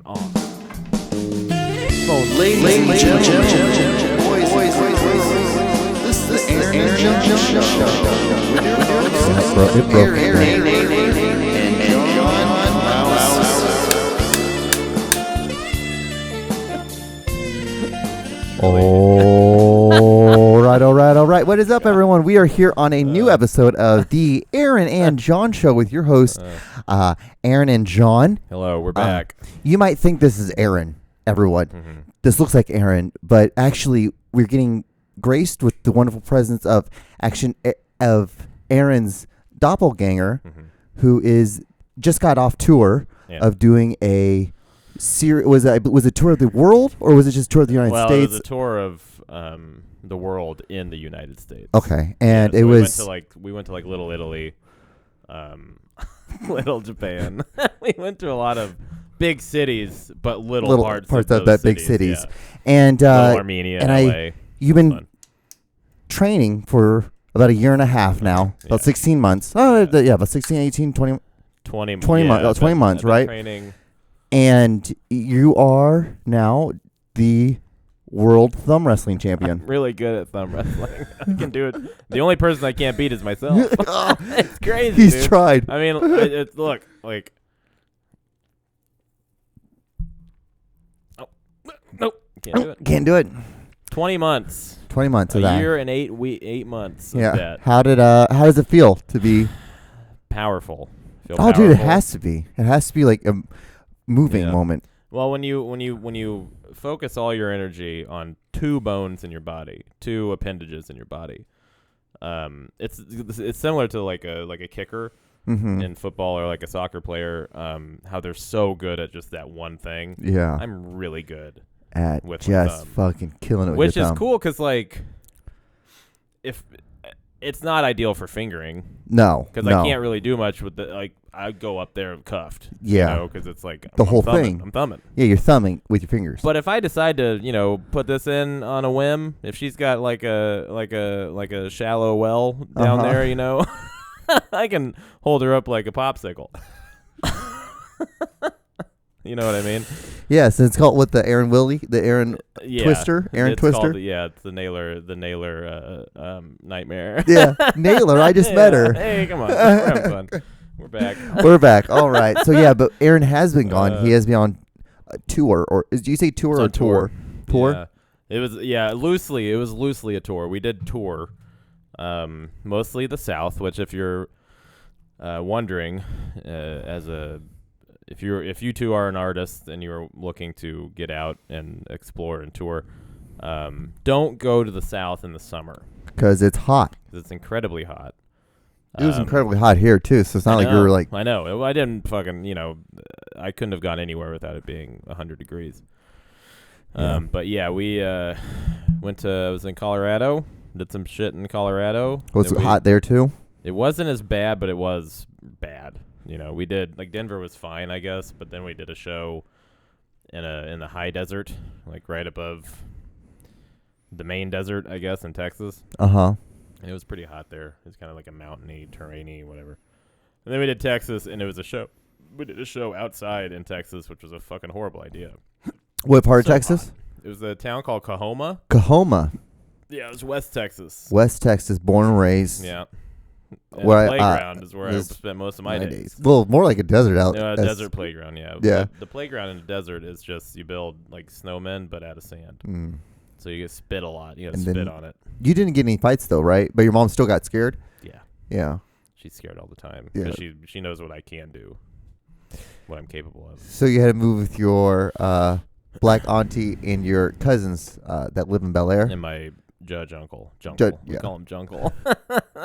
on. Ladies and gentlemen, boys, this is the Aaron and Juncle Show. With your Aaron and John All right. What is up, everyone? We are here on a new episode of the Aaron and John Show with your hosts, Aaron and John. Hello, we're back. You might think this is Aaron, everyone. Mm-hmm. This looks like Aaron, but actually, we're getting graced with the wonderful presence of Aaron's doppelganger, who is just got off tour of doing a series. Was it tour of the world, or was it just tour of the United States? Well, it was a tour of the world in the United States. Okay, and so we went to Little Italy, Little Japan. We went to a lot of big cities, but little parts of that big cities. Yeah. And Armenia, and LA. You've been training for about a year and a half now, about 16 months. About 16, 18, 20 months, 20 months, right? Training. And you are now the world thumb wrestling champion. I'm really good at thumb wrestling. I can do it. The only person I can't beat is myself. It's crazy. He's dude. tried. I mean, look, like. Nope. Can't do it. 20 months. 20 months of that. A year and 8 months of that. How does it feel to be powerful? Dude, it has to be. It has to be like a moving moment. Well, when you focus all your energy on two bones in your body, two appendages in your body, it's similar to like a kicker in football or like a soccer player. How they're so good at just that one thing. Yeah, I'm really good at with just fucking killing it with which your is thumb. cool because like if it's not ideal for fingering. No, because I can't really do much with I go up there cuffed. Yeah, because it's like the whole thumbing. thing. I'm thumbing. Yeah, you're thumbing with your fingers. But if I decide to, put this in on a whim, if she's got like a shallow well down there, I can hold her up like a popsicle. You know what I mean? Yeah, so it's called the Aaron Twister. Aaron Twister. It's the nailer nightmare. Yeah, nailer. I just met her. Hey, come on, we're having fun. We're back. We're back. All right. So but Aaron has been gone. He has been on a tour, or do you say tour or tour? Tour. Yeah. It was loosely. It was loosely a tour. We did tour, mostly the South. Which, if you're wondering, if you two are an artist and you're looking to get out and explore and tour, don't go to the South in the summer because it's hot. It's incredibly hot. It was incredibly hot here too, so it's not like you were like. I know. I didn't fucking. I couldn't have gone anywhere without it being 100 degrees. Yeah. But yeah, we went to. I was in Colorado. Did some shit in Colorado. Was it hot there too? It wasn't as bad, but it was bad. We did Denver was fine, I guess, but then we did a show in the high desert, like right above the main desert, I guess, in Texas. And it was pretty hot there. It was kind of like a mountainy, terrainy, whatever. And then we did Texas, and it was a show. We did a show outside in Texas, which was a fucking horrible idea. What part of Texas? Hot. It was a town called Cahoma. Cahoma. Yeah, it was West Texas. West Texas, born and raised. Yeah. And where the playground is where I spent most of my days. Well, more like a desert out. A desert playground, yeah. Yeah. The playground in the desert is just you build like snowmen, but out of sand. Mm. So you get spit a lot. You got to spit on it. You didn't get any fights though, right? But your mom still got scared? Yeah. Yeah. She's scared all the time. Because she knows what I can do, what I'm capable of. So you had to move with your black auntie and your cousins that live in Bel Air? And my judge uncle. Juncle. We call him Juncle.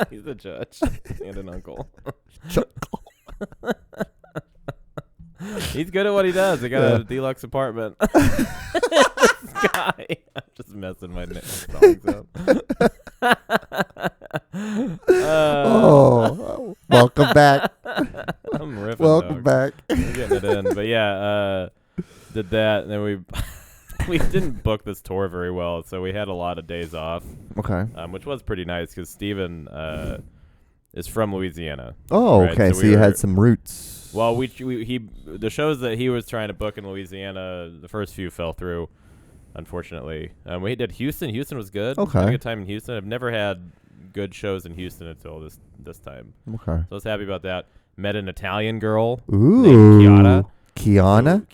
He's a judge and an uncle. Juncle. He's good at what he does. He got a deluxe apartment. This guy. I'm just messing my songs up. Welcome back. I'm riffing. Welcome back. I'm getting it in. But did that, and then we didn't book this tour very well, so we had a lot of days off. Okay. Which was pretty nice because Steven is from Louisiana. Oh, right? okay. So you had some roots. Well, the shows that he was trying to book in Louisiana, the first few fell through, unfortunately. We did Houston. Houston was good. Okay. Had a good time in Houston. I've never had good shows in Houston until this time. Okay. So I was happy about that. Met an Italian girl Ooh. named Chiara. Kiana?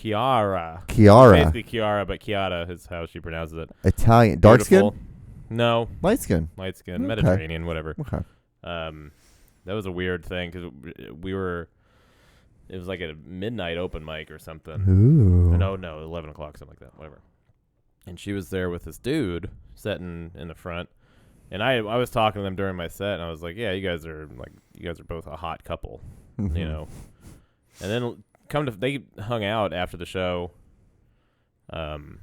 Kiara. Basically Chiara, but Chiara is how she pronounces it. Italian. Dark Beautiful. skin? No. Light skin. Light skin. Okay. Mediterranean, whatever. Okay. That was a weird thing because it was like a midnight open mic or something. Ooh. No, 11 o'clock, something like that, whatever. And she was there with this dude sitting in the front. And I was talking to them during my set, and I was like, yeah, you guys are both a hot couple, Mm-hmm. you know. And then they hung out after the show. Come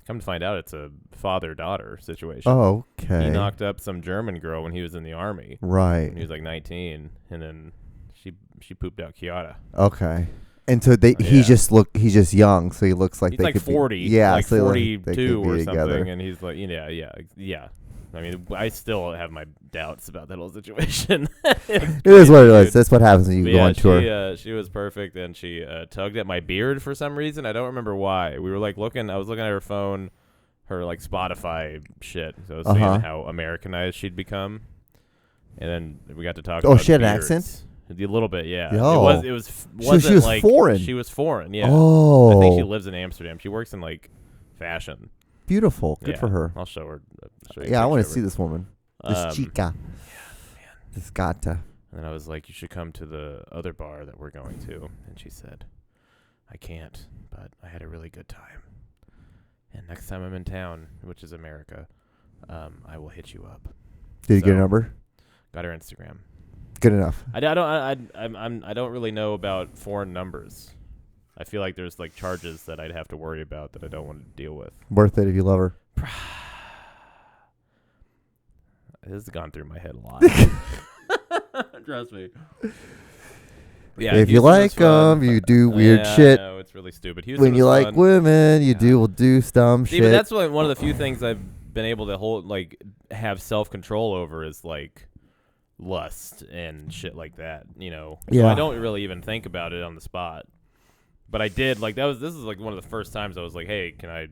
to find out, it's a father-daughter situation. Oh, okay. He knocked up some German girl when he was in the army. Right. When he was like 19, and then she pooped out Chiara. Okay. And so he's just young, so he looks like He's they like could 40, be, yeah, like so 42 or together. something, and he's like, yeah. I mean, I still have my doubts about that whole situation. It is what it is. That's what happens when you go on tour. She was perfect, and she tugged at my beard for some reason. I don't remember why. We were like I was looking at her phone, her like Spotify shit. So I was seeing how Americanized she'd become, and then we got to talk. About she had an beards. accent. A little bit, yeah. Yo. It was. So she was like, foreign. She was foreign, yeah. Oh. I think she lives in Amsterdam. She works in like fashion. Beautiful. Good for her. I'll show her. I want to see this woman. This chica. Yeah, man. This gata. And then I was like, you should come to the other bar that we're going to. And she said, I can't, but I had a really good time. And next time I'm in town, which is America, I will hit you up. Did you get a number? Got her Instagram. Good enough. I don't really know about foreign numbers. I feel like there's like charges that I'd have to worry about that I don't want to deal with. Worth it if you love her. This has gone through my head a lot. Trust me. Yeah, if you like them, you do weird shit. No, it's really stupid. Houston when you like fun. women, will do dumb shit. But that's one of the few things I've been able to have self-control over is like lust and shit like that. You know, yeah. So I don't really even think about it on the spot. But I did this is like one of the first times I was like, hey, can I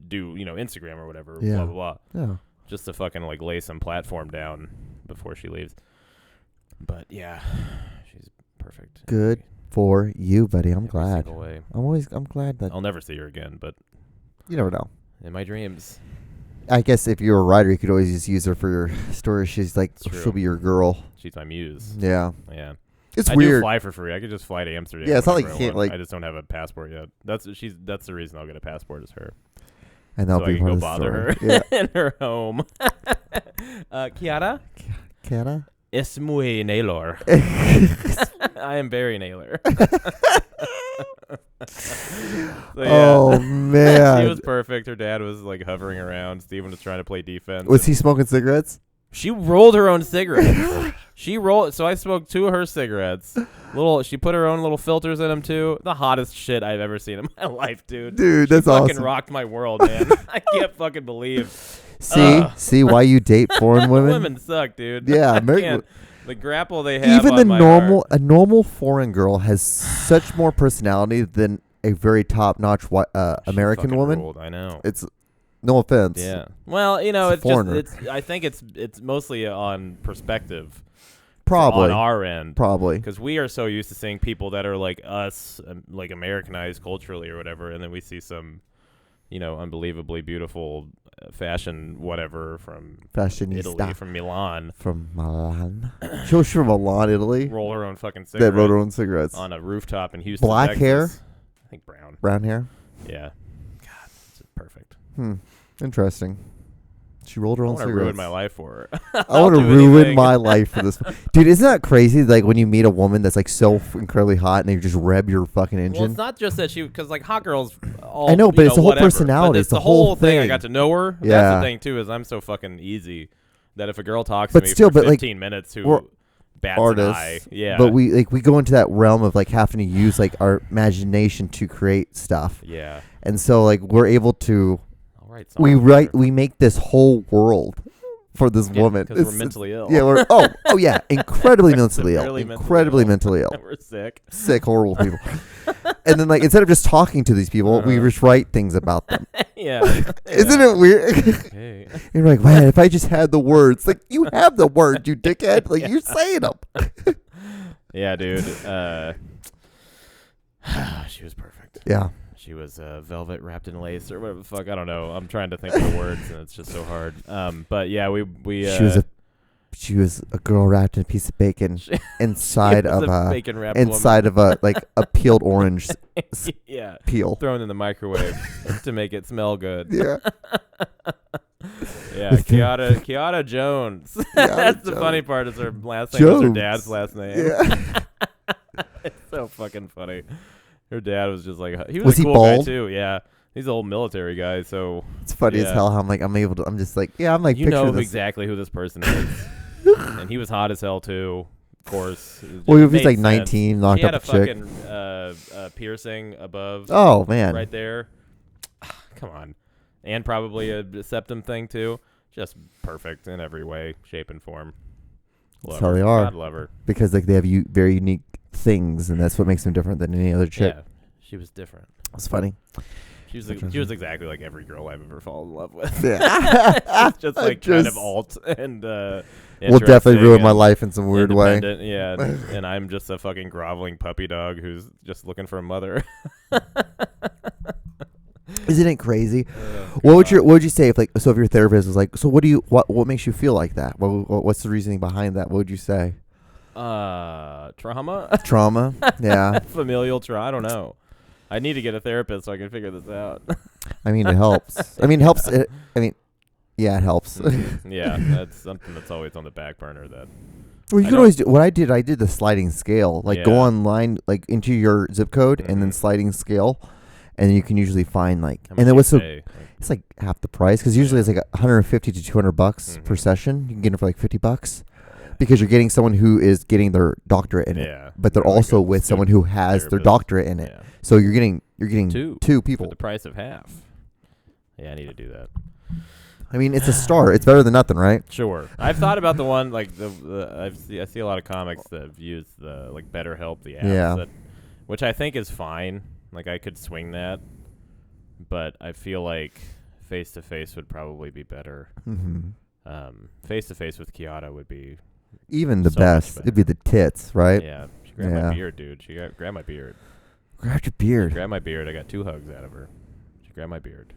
do Instagram or whatever? Yeah. Blah blah blah. Yeah. Just to fucking like lay some platform down before she leaves. But yeah, she's perfect. Good for you, buddy. I'm glad. Way. I'm glad that I'll never see her again, but you never know. In my dreams. I guess if you're a writer, you could always just use her for your story. She's like, she'll be your girl. She's my muse. Yeah. Yeah. It's I weird. do fly for free. I could just fly to Amsterdam. Yeah, it's not like you can't I just don't have a passport yet. That's the reason I'll get a passport is her. And that'll be I can part go of the bother story. her in her home. Chiara? Chiara? Es muy Naylor. I am very Naylor. Oh, man. She was perfect. Her dad was like hovering around. Steven was trying to play defense. Was he smoking cigarettes? She rolled her own cigarettes. So I smoked 2 of her cigarettes. She put her own little filters in them too. The hottest shit I've ever seen in my life, dude. Dude, that's awesome. Fucking awesome. rocked my world, man. I can't fucking believe. See why you date foreign women? Women suck, dude. Yeah, the grapple they have. Even on a normal foreign girl has such more personality than a very top-notch American woman. Ruled, I know. It's no offense. Yeah. Well, it's just I think it's mostly on perspective. Probably on our end. Probably because we are so used to seeing people that are like us, like Americanized culturally or whatever, and then we see some, unbelievably beautiful fashion whatever from Italy, from Milan. She's from Milan, Italy. Roll her own fucking cigarettes. That rolled her own cigarettes on a rooftop in Houston. Black Texas. hair. I think brown. Brown hair. Yeah. God, it's perfect. Interesting. She rolled her own cigarettes. I want to ruin my life for her. I want to ruin my life for this. Dude, isn't that crazy? Like when you meet a woman that's like so incredibly hot and they just rev your fucking engine. Well, it's not just that because like hot girls. I know, but it's the whole personality. It's the whole thing. I got to know her. Yeah. That's the thing too. Is I'm so fucking easy that if a girl talks to me for 15 minutes who bats artists, an eye, yeah. But we go into that realm of like having to use like our imagination to create stuff. Yeah. And so like we're able to. We make this whole world for this woman. Because we're mentally ill. Yeah, oh yeah, incredibly mentally ill. Severely Incredibly mentally ill. We're sick. Sick, horrible people. And then, like, instead of just talking to these people, we just write things about them. Yeah. Isn't it weird? Okay. You're like, man, if I just had the words. Like, you have the words, you dickhead. Like, you're saying them. Yeah, dude. She was perfect. Yeah. She was velvet wrapped in lace or whatever the fuck. I don't know. I'm trying to think of the words, and it's just so hard. But yeah, we she was a girl wrapped in a piece of bacon inside of a like a peeled orange yeah, peel thrown in the microwave to make it smell good. Yeah. Yeah, Kiara Jones. That's the funny part. Is her last name is her dad's last name. Yeah. It's so fucking funny. Her dad was just like he was a he cool bald? guy too. Yeah, he's an old military guy. So it's funny as hell how I'm just like you know exactly who this person is. And he was hot as hell too, of course. Well, he was like 19, knocked he had up a chick. fucking piercing above. Oh man, right there. Come on, and probably a septum thing too. Just perfect in every way, shape, and form. That's how they are. God love her because like they have very unique things, and that's what makes them different than any other chick. Yeah, she was different. It's funny. She was exactly like every girl I've ever fallen in love with. Yeah. just like kind of alt and will definitely ruin my life in some weird way. Yeah, and I'm just a fucking groveling puppy dog who's just looking for a mother. Isn't it crazy? What would you say if if your therapist was like, so what makes you feel like that? What's the reasoning behind that? What would you say? Trauma. Trauma. Yeah. Familial trauma. I don't know. I need to get a therapist so I can figure this out. I mean, it helps. I mean, it helps. Yeah, it helps. Yeah, that's something that's always on the back burner. That. Well, you can always do. What I did the sliding scale. Like go online, like into your zip code, and then sliding scale, and you can usually find like. And then it's like half the price because usually it's like $150 to $200 per session. You can get it for like $50 because you're getting someone who is getting their doctorate in it, but they're also with someone who has their doctorate in it. Yeah. So you're getting two people for the price of half. Yeah, I need to do that. I mean, it's a start. It's better than nothing, right? Sure. I've thought about the one like I see a lot of comics that have used the like BetterHelp, the app, which I think is fine. Like I could swing that, but I feel like face to face would probably be better. Face to face with Kiara would be even the best. It'd be the tits, right? Yeah. She grabbed my beard, dude. She grabbed my beard. Grabbed your beard. She grabbed my beard. I got 2 hugs out of her. She grabbed my beard.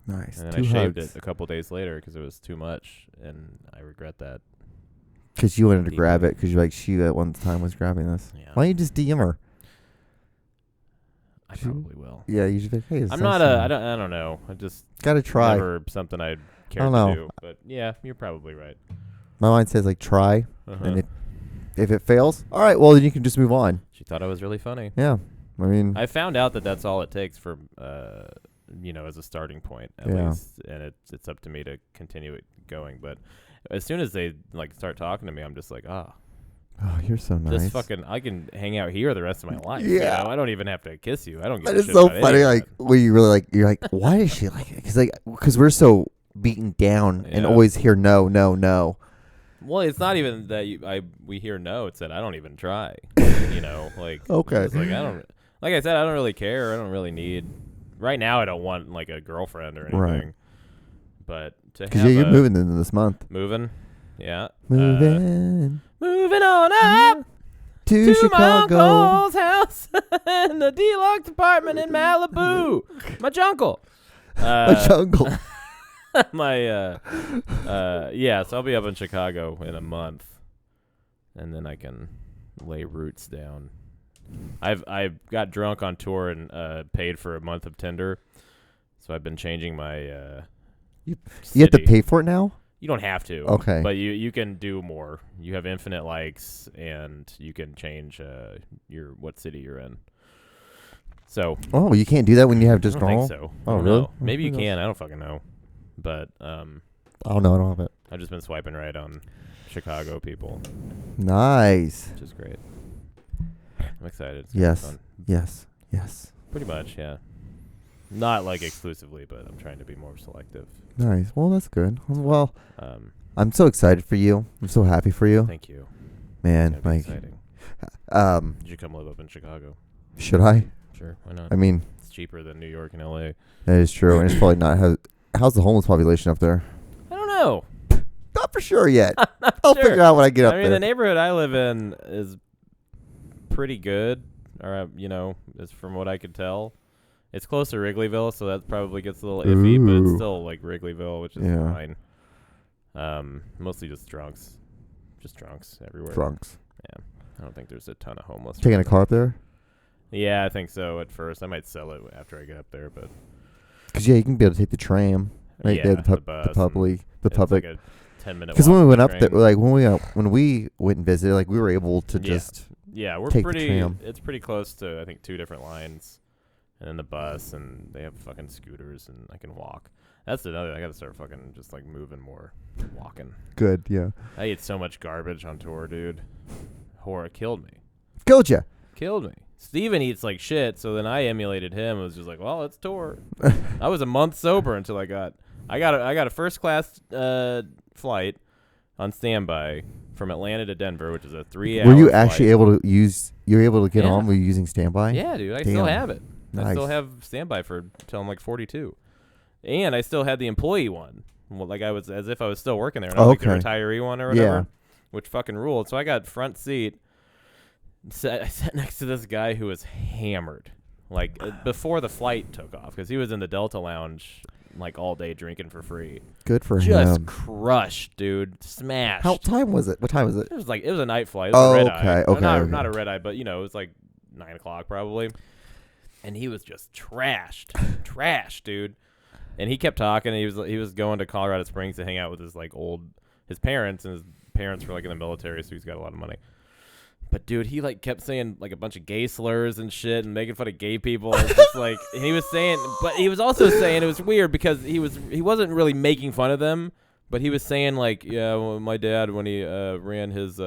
Nice. And then I shaved it a couple days later because it was too much, and I regret that. Because you wanted to grab it because you're like, she at one time was grabbing this. Yeah. Why don't you just DM her? I probably will. Yeah, you should be. Hey, I don't know. I just gotta try. Never something I'd care to do. But yeah, you're probably right. My mind says like try, and if it fails, all right. Well, then you can just move on. She thought I was really funny. Yeah, I mean, I found out that that's all it takes for as a starting point at least, and it's up to me to continue it going. But as soon as they like start talking to me, I'm just like, oh, you're so nice. Just fucking, I can hang out here the rest of my life. Yeah, you know? I don't even have to kiss you. I don't. That is so funny. Like, when you really like, you're like, why is she like it? Because we're so beaten down and always hear no, no, no. Well, it's not even that we hear no. It's that I don't even try. Like okay. It's like I don't. Like I said, I don't really care. I don't really need. Right now, I don't want like a girlfriend or anything. Right. But because you're moving into this month. Moving. Yeah. Moving on up to Chicago. My uncle's house in the deluxe apartment in Malibu. My jungle. My jungle. So I'll be up in Chicago in a month, and then I can lay roots down. I got drunk on tour and paid for a month of Tinder, so I've been changing my. You have to pay for it now? You don't have to. Okay. But you can do more. You have infinite likes, and you can change what city you're in. So. Oh, you can't do that when you have just normal? I think so. Oh, really? Maybe you can. I don't fucking know. But I don't know. I don't have it. I've just been swiping right on Chicago people. Nice. Which is great. I'm excited. It's yes. fun. Yes. Yes. Pretty much, yeah. Not like exclusively, but I'm trying to be more selective. Nice. Well, that's good. Well, Um, I'm so excited for you. I'm so happy for you, thank you. man. It's gonna be Like, exciting. You should come live up in Chicago. should I? Sure, why not? I mean, It's cheaper than New York and LA. that is true, and it's probably not. How's the homeless population up there? I don't know. Not for sure yet. Not I'll sure. figure out when I get up I mean, there. the neighborhood I live in is pretty good, or is from what I could tell. It's close to Wrigleyville, so that probably gets a little iffy, but it's Ooh. still like Wrigleyville, which is Yeah. fine. Mostly just drunks everywhere. Drunks. Yeah, I don't think there's a ton of homeless. Taking a around. car up there? Yeah, I think so. At first, I might sell it after I get up there, but Because you can be able to take the tram. Right yeah, there, the bus the public. it's like a 10-minute. Because when we walk went on up the there, train. like when we went and visited, like we were able to just. Yeah, we're take the pretty. tram. It's pretty close to I think 2 different lines, and then the bus, and they have fucking scooters, and I can walk. That's another. I gotta start fucking just like moving more, walking. Good, yeah. I ate so much garbage on tour, dude. Horror killed me. Killed you. Killed me. Steven eats like shit, so then I emulated him. It was just like, well, it's tour. I was a month sober until I got a first class flight on standby from Atlanta to Denver, which is a 3-hour. Were you flight. actually able to use? You were able to get Yeah. on with using standby? Yeah, dude. I still Damn. have it. I still Nice. have standby for till I'm like 42, and I still had the employee one. Well, like I was as if I was still working there. And I was like the retiree one or whatever, Yeah. which fucking ruled. So I got front seat. I sat next to this guy who was hammered, like before the flight took off, because he was in the Delta Lounge like all day drinking for free. Good for Just him. crushed, dude. Smashed. How time was it? What time was it? It was a night flight. It was a red eye. okay, Not a red eye, but it was like 9 o'clock probably. And he was just trashed, dude. And he kept talking. And he was going to Colorado Springs to hang out with his parents, and his parents were like in the military, so he's got a lot of money. But dude, he like kept saying like a bunch of gay slurs and shit, and making fun of gay people. It's just like, and he was saying, but he was also saying it was weird because he wasn't really making fun of them, but he was saying like, yeah, well, my dad when he ran his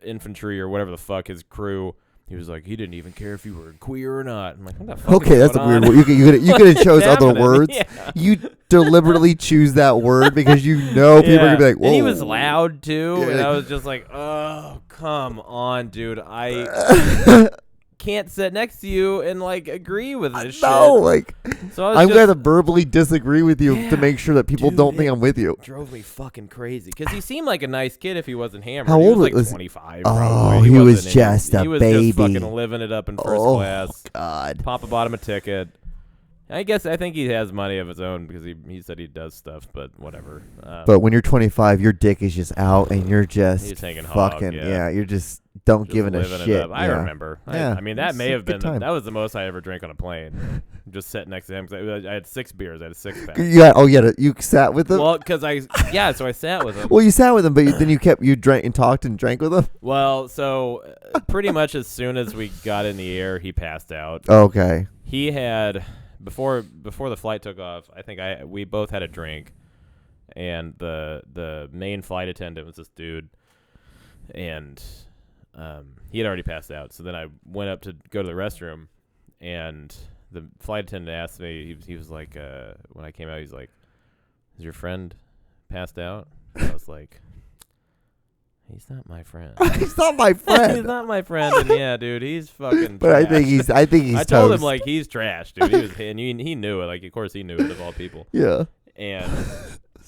infantry or whatever the fuck his crew. He was like, he didn't even care if you were queer or not. I'm like, what the fuck? Okay, is that's a going weird on? word. You could have chose other Happening. words. Yeah. You deliberately choose that word because you know people are gonna be like, whoa. And he was loud too, Yeah. and I was just like, oh, come on, dude. I can't sit next to you and like agree with this shit. No, like So I was I'm just, gonna verbally disagree with you Yeah, to make sure that people dude, don't think it I'm with you. drove me fucking crazy because he seemed like a nice kid if he wasn't hammered. How he old was like was he? 25. Oh, probably. he was wasn't just a he was baby. just fucking living it up in first class. God. Papa bought him a ticket. I think he has money of his own because he said he does stuff, but whatever. But when you're 25, your dick is just out and you're just He's hanging hog, fucking yeah. you're just don't just give it a living it shit. up. I yeah. remember. Yeah. I mean, that It's may a have good been time. that was the most I ever drank on a plane. Just sitting next to him. 'Cause I had 6 beers. I had a 6-pack. You sat with him. Well, because so I sat with him. Well, you sat with him, but then you drank and talked and drank with him. Well, so pretty much as soon as we got in the air, he passed out. Okay. He had before the flight took off. I think we both had a drink, and the main flight attendant was this dude, and he had already passed out. So then I went up to go to the restroom, and the flight attendant asked me. He was like, when I came out, he's like, "Is your friend passed out?" And I was like, "He's not my friend." He's not my friend. He's not my friend, and yeah, dude, he's fucking. But I trash. think he's I told him toast. like he's trash, dude. And he knew it. Like, of course, he knew it of all people. Yeah. And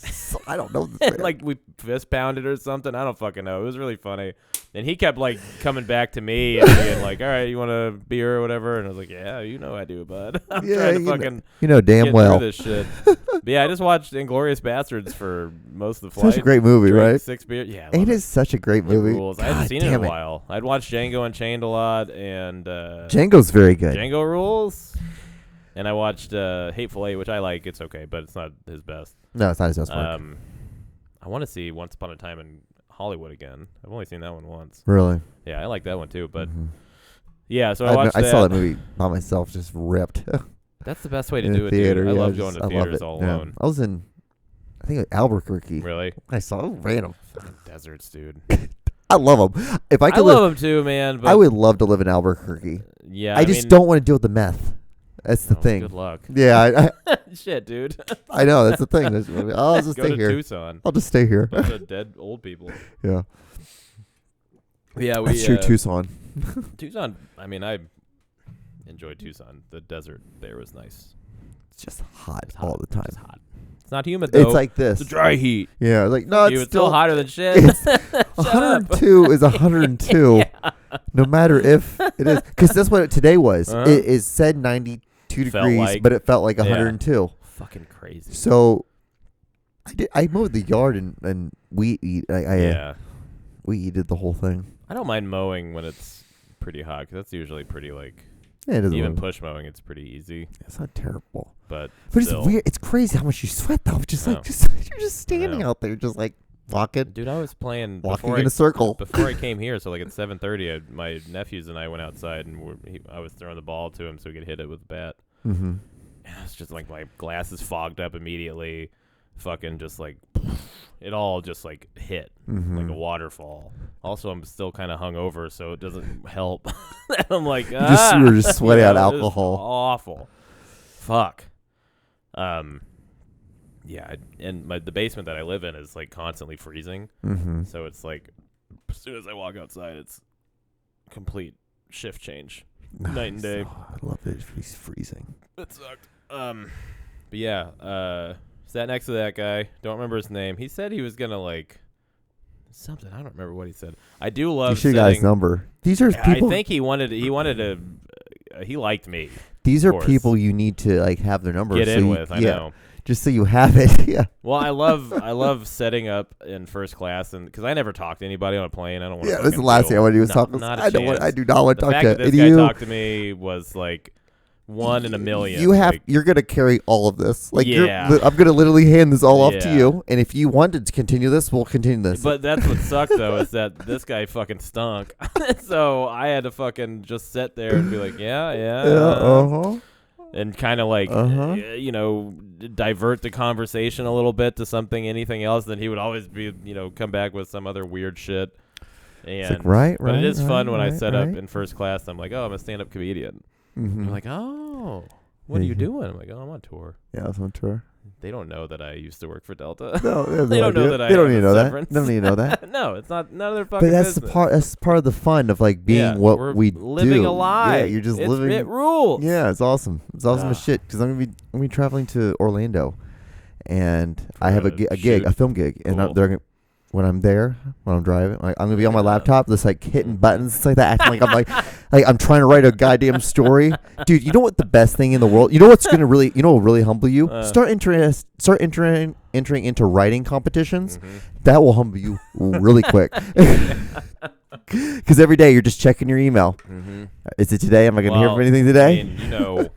So, I don't know. This man. like we fist pounded or something. I don't fucking know. It was really funny. And he kept like coming back to me and being like, "All right, you want a beer or whatever?" And I was like, "Yeah, you know I do, bud." I'm Yeah, trying to you know- fucking you know damn get well. through this shit. But yeah, I just watched Inglourious Bastards for most of the flight. Such a great movie, Drank right? 6 beers. Yeah, I love It is such a great It movie. rules. I haven't God seen it in damn a while. I'd watched Django Unchained a lot, and Django's very good. Django rules. And I watched Hateful Eight, which I like. It's okay, but it's not his best. No, it's not his best work. I want to see Once Upon a Time in Hollywood again. I've only seen that one once. Really? Yeah, I like that one too. But Mhm. yeah, so I watched I saw that movie by myself, just ripped. That's the best way to in do the it, theater. dude. I yeah, love just- going to I love theaters it. all Yeah. alone. I was in, I think Albuquerque. Really? I saw random. Fucking deserts, dude. I love them. If I I could love them too, man. But I would love to live in Albuquerque. yeah, I just mean, don't want to deal with the meth. That's the thing. Good luck. Yeah, Shit, dude. I know that's the thing. I'll just Go stay to here. Tucson. I'll just stay here. Bunch of dead old people. Yeah, Yeah, that's true. Tucson. Tucson. I mean, I enjoyed Tucson. The desert there was nice. It's just hot, It's hot all the time. It's hot. It's not humid though. It's like this. It's a dry heat. Yeah, like no, Dude, it's still still hotter than shit. It's Shut up. 102 is 102. Yeah. No matter if it is, because that's what today was. Uh-huh. It is said 92 Felt degrees, like- but it felt like Yeah. 102. Fucking crazy. So I mowed the yard and we eat. Yeah. We did the whole thing. I don't mind mowing when it's pretty hot because that's usually pretty like Yeah, it doesn't even really- push mowing. It's pretty easy, It's not terrible, but but still. it's weird. It's crazy how much you sweat though. Just I like know. you're just standing know. out there, just like walking Dude, I was playing walking before in a circle. before I came here. So like at 7:30, my nephews and I went outside and I was throwing the ball to him so he could hit it with a bat. Mm-hmm. And it's just like my glasses fogged up immediately. Fucking just like it all just like hit Mm-hmm. like a waterfall. Also, I'm still kind of hungover, so it doesn't help. I'm like, You were just sweating out this is alcohol. Awful. Fuck. Yeah, and the basement that I live in is like constantly freezing. Mm-hmm. So it's like as soon as I walk outside, it's complete shift change. Night and day. I love it. It's freezing. It sucked. But yeah, sat next to that guy. Don't remember his name. He said he was gonna like something. I don't remember what he said. I do love. You should have got his number. These are people. I think he wanted to. He liked me. These are course. people you need to like have their number. Get so in you, with. I yeah, know. just so you have it. Yeah. Well, I love setting up in first class, and because I never talk to anybody on a plane. I don't want. Yeah, that's the last thing I want to do is talk. I don't want. I do not want to The talk fact to that this any guy of you. talked to me was like one in a million. You have. like, You're gonna carry all of this. Like, Yeah. I'm gonna literally hand this all off to Yeah. you. And if you wanted to continue this, we'll continue this. But that's what sucked though, is that this guy fucking stunk. So I had to fucking just sit there and be like, yeah, and kind of like, divert the conversation a little bit to anything else. Then he would always be, come back with some other weird shit. And right, but it is fun right, when I right, set up right. in first class. I'm like, oh, I'm a stand-up comedian. Mm-hmm. They're like, oh, what are you doing? I'm like, oh, I'm on tour. Yeah, I was on tour. They don't know that I used to work for Delta. No, They don't know that I They don't have even a know that. severance. They don't even know that. No, it's not none of their fucking But that's business. the part. That's part of the fun of like being Yeah, what we're we living do. a lie. Yeah, you're just It living. rules. Yeah, it's awesome. It's awesome as Ah. shit. Because I'm gonna be traveling to Orlando, and For I have a gig, shoot? a film gig, and Cool. they're gonna. When I'm there, when I'm driving, like, I'm gonna be on my laptop, just like hitting buttons, it's like that, acting like I'm like I'm trying to write a goddamn story, dude. You know what the best thing in the world? You know what's gonna really, will really humble you? Start entering into writing competitions. Mm-hmm. That will humble you really quick. Because every day you're just checking your email. Mm-hmm. Is it today? Am I gonna hear Well, from anything today? I mean, you know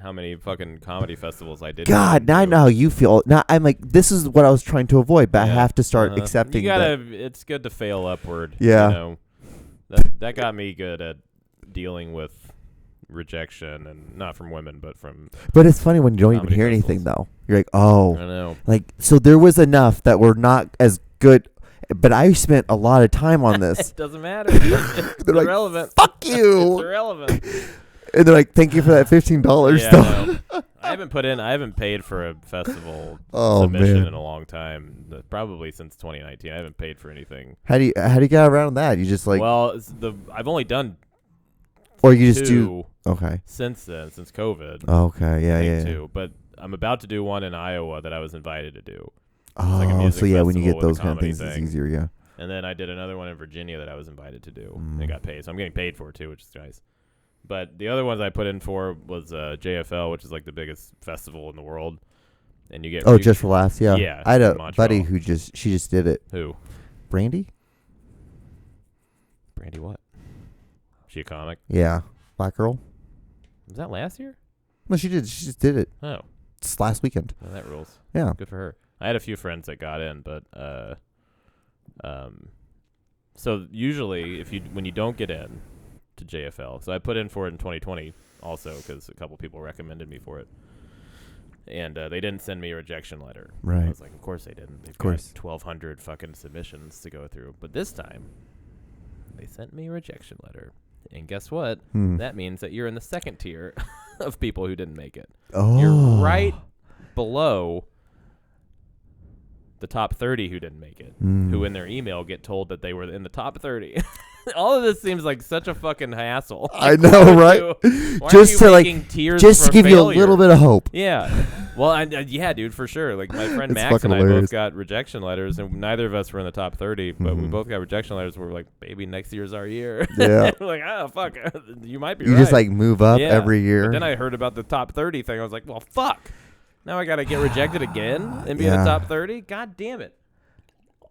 how many fucking comedy festivals I did. God, now I know how you feel. Now I'm like, this is what I was trying to avoid, but I Yeah. have to start You accepting. gotta. that. It's good to fail upward. Yeah. You know? That got me good at dealing with rejection, and not from women, but from. But it's funny when you don't even Comedy hear festivals. anything though. You're like, oh, I know. like so there was enough that were not as good, but I spent a lot of time on this. It doesn't matter. It's They're like, irrelevant. Fuck It's you. irrelevant. And they're like, thank you for that $15 Yeah, though. no. I haven't paid for a festival Oh, submission man. in a long time. Probably since 2019. I haven't paid for anything. How do you get around that? You just like, Well, I've only done or you just two do okay. since then, since COVID. Okay, yeah, I yeah. think two, but I'm about to do one in Iowa that I was invited to do. Oh, like a music so yeah, when you festival get with a those kind of comedy things, it's thing. easier. Yeah. And then I did another one in Virginia that I was invited to do Mm. and got paid. So I'm getting paid for it too, which is nice. But the other ones I put in for was JFL, which is like the biggest festival in the world. And you get Oh, just for laughs, yeah. Yeah, I had a in Montreal. buddy who she just did it. Who? Brandy? Brandy what? She a comic? Yeah, black girl. Was that last year? No, she did. She just did it. Oh, It's last weekend. well, that rules. Yeah. Good for her. I had a few friends that got in, but so usually when you don't get in to JFL, so I put in for it in 2020 also because a couple people recommended me for it, and they didn't send me a rejection letter. Right. I was like, of course they didn't. They've course. got 1,200 fucking submissions to go through, but this time they sent me a rejection letter. And guess what? That means that you're in the second tier of people who didn't make it. Oh. You're right below the top 30 who didn't make it, who in their email get told that they were in the top 30. All of this seems like such a fucking hassle. I know, right? Just to just to give you a little bit of hope. Yeah. Well, yeah, dude, for sure. Like my friend Max and I both got rejection letters, and neither of us were in the top 30, but we both got rejection letters. We're like, baby, next year's our year. Yeah. We're like, oh fuck, you might be. You right. just like move up every year. But then I heard about the top 30 thing. I was like, well, fuck. Now I got to get rejected again and be in the top 30. God damn it.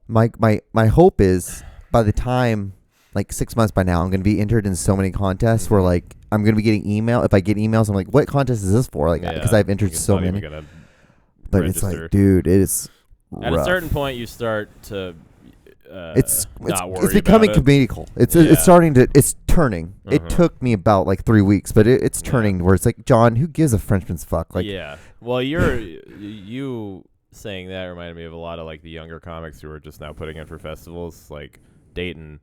My hope is by the time. Like 6 months by now, I'm going to be entered in so many contests where like I'm going to be getting email. If I get emails, I'm like, what contest is this for? Like, because I've entered so many. But register. It's like, dude, it is rough. At a certain point, you start to it's worry becoming about it. comedical. It's starting to. It's turning. It took me about like 3 weeks, but it's turning where it's like, John, who gives a Frenchman's fuck? Like, yeah. Well, you saying that reminded me of a lot of like the younger comics who are just now putting in for festivals, like Dayton.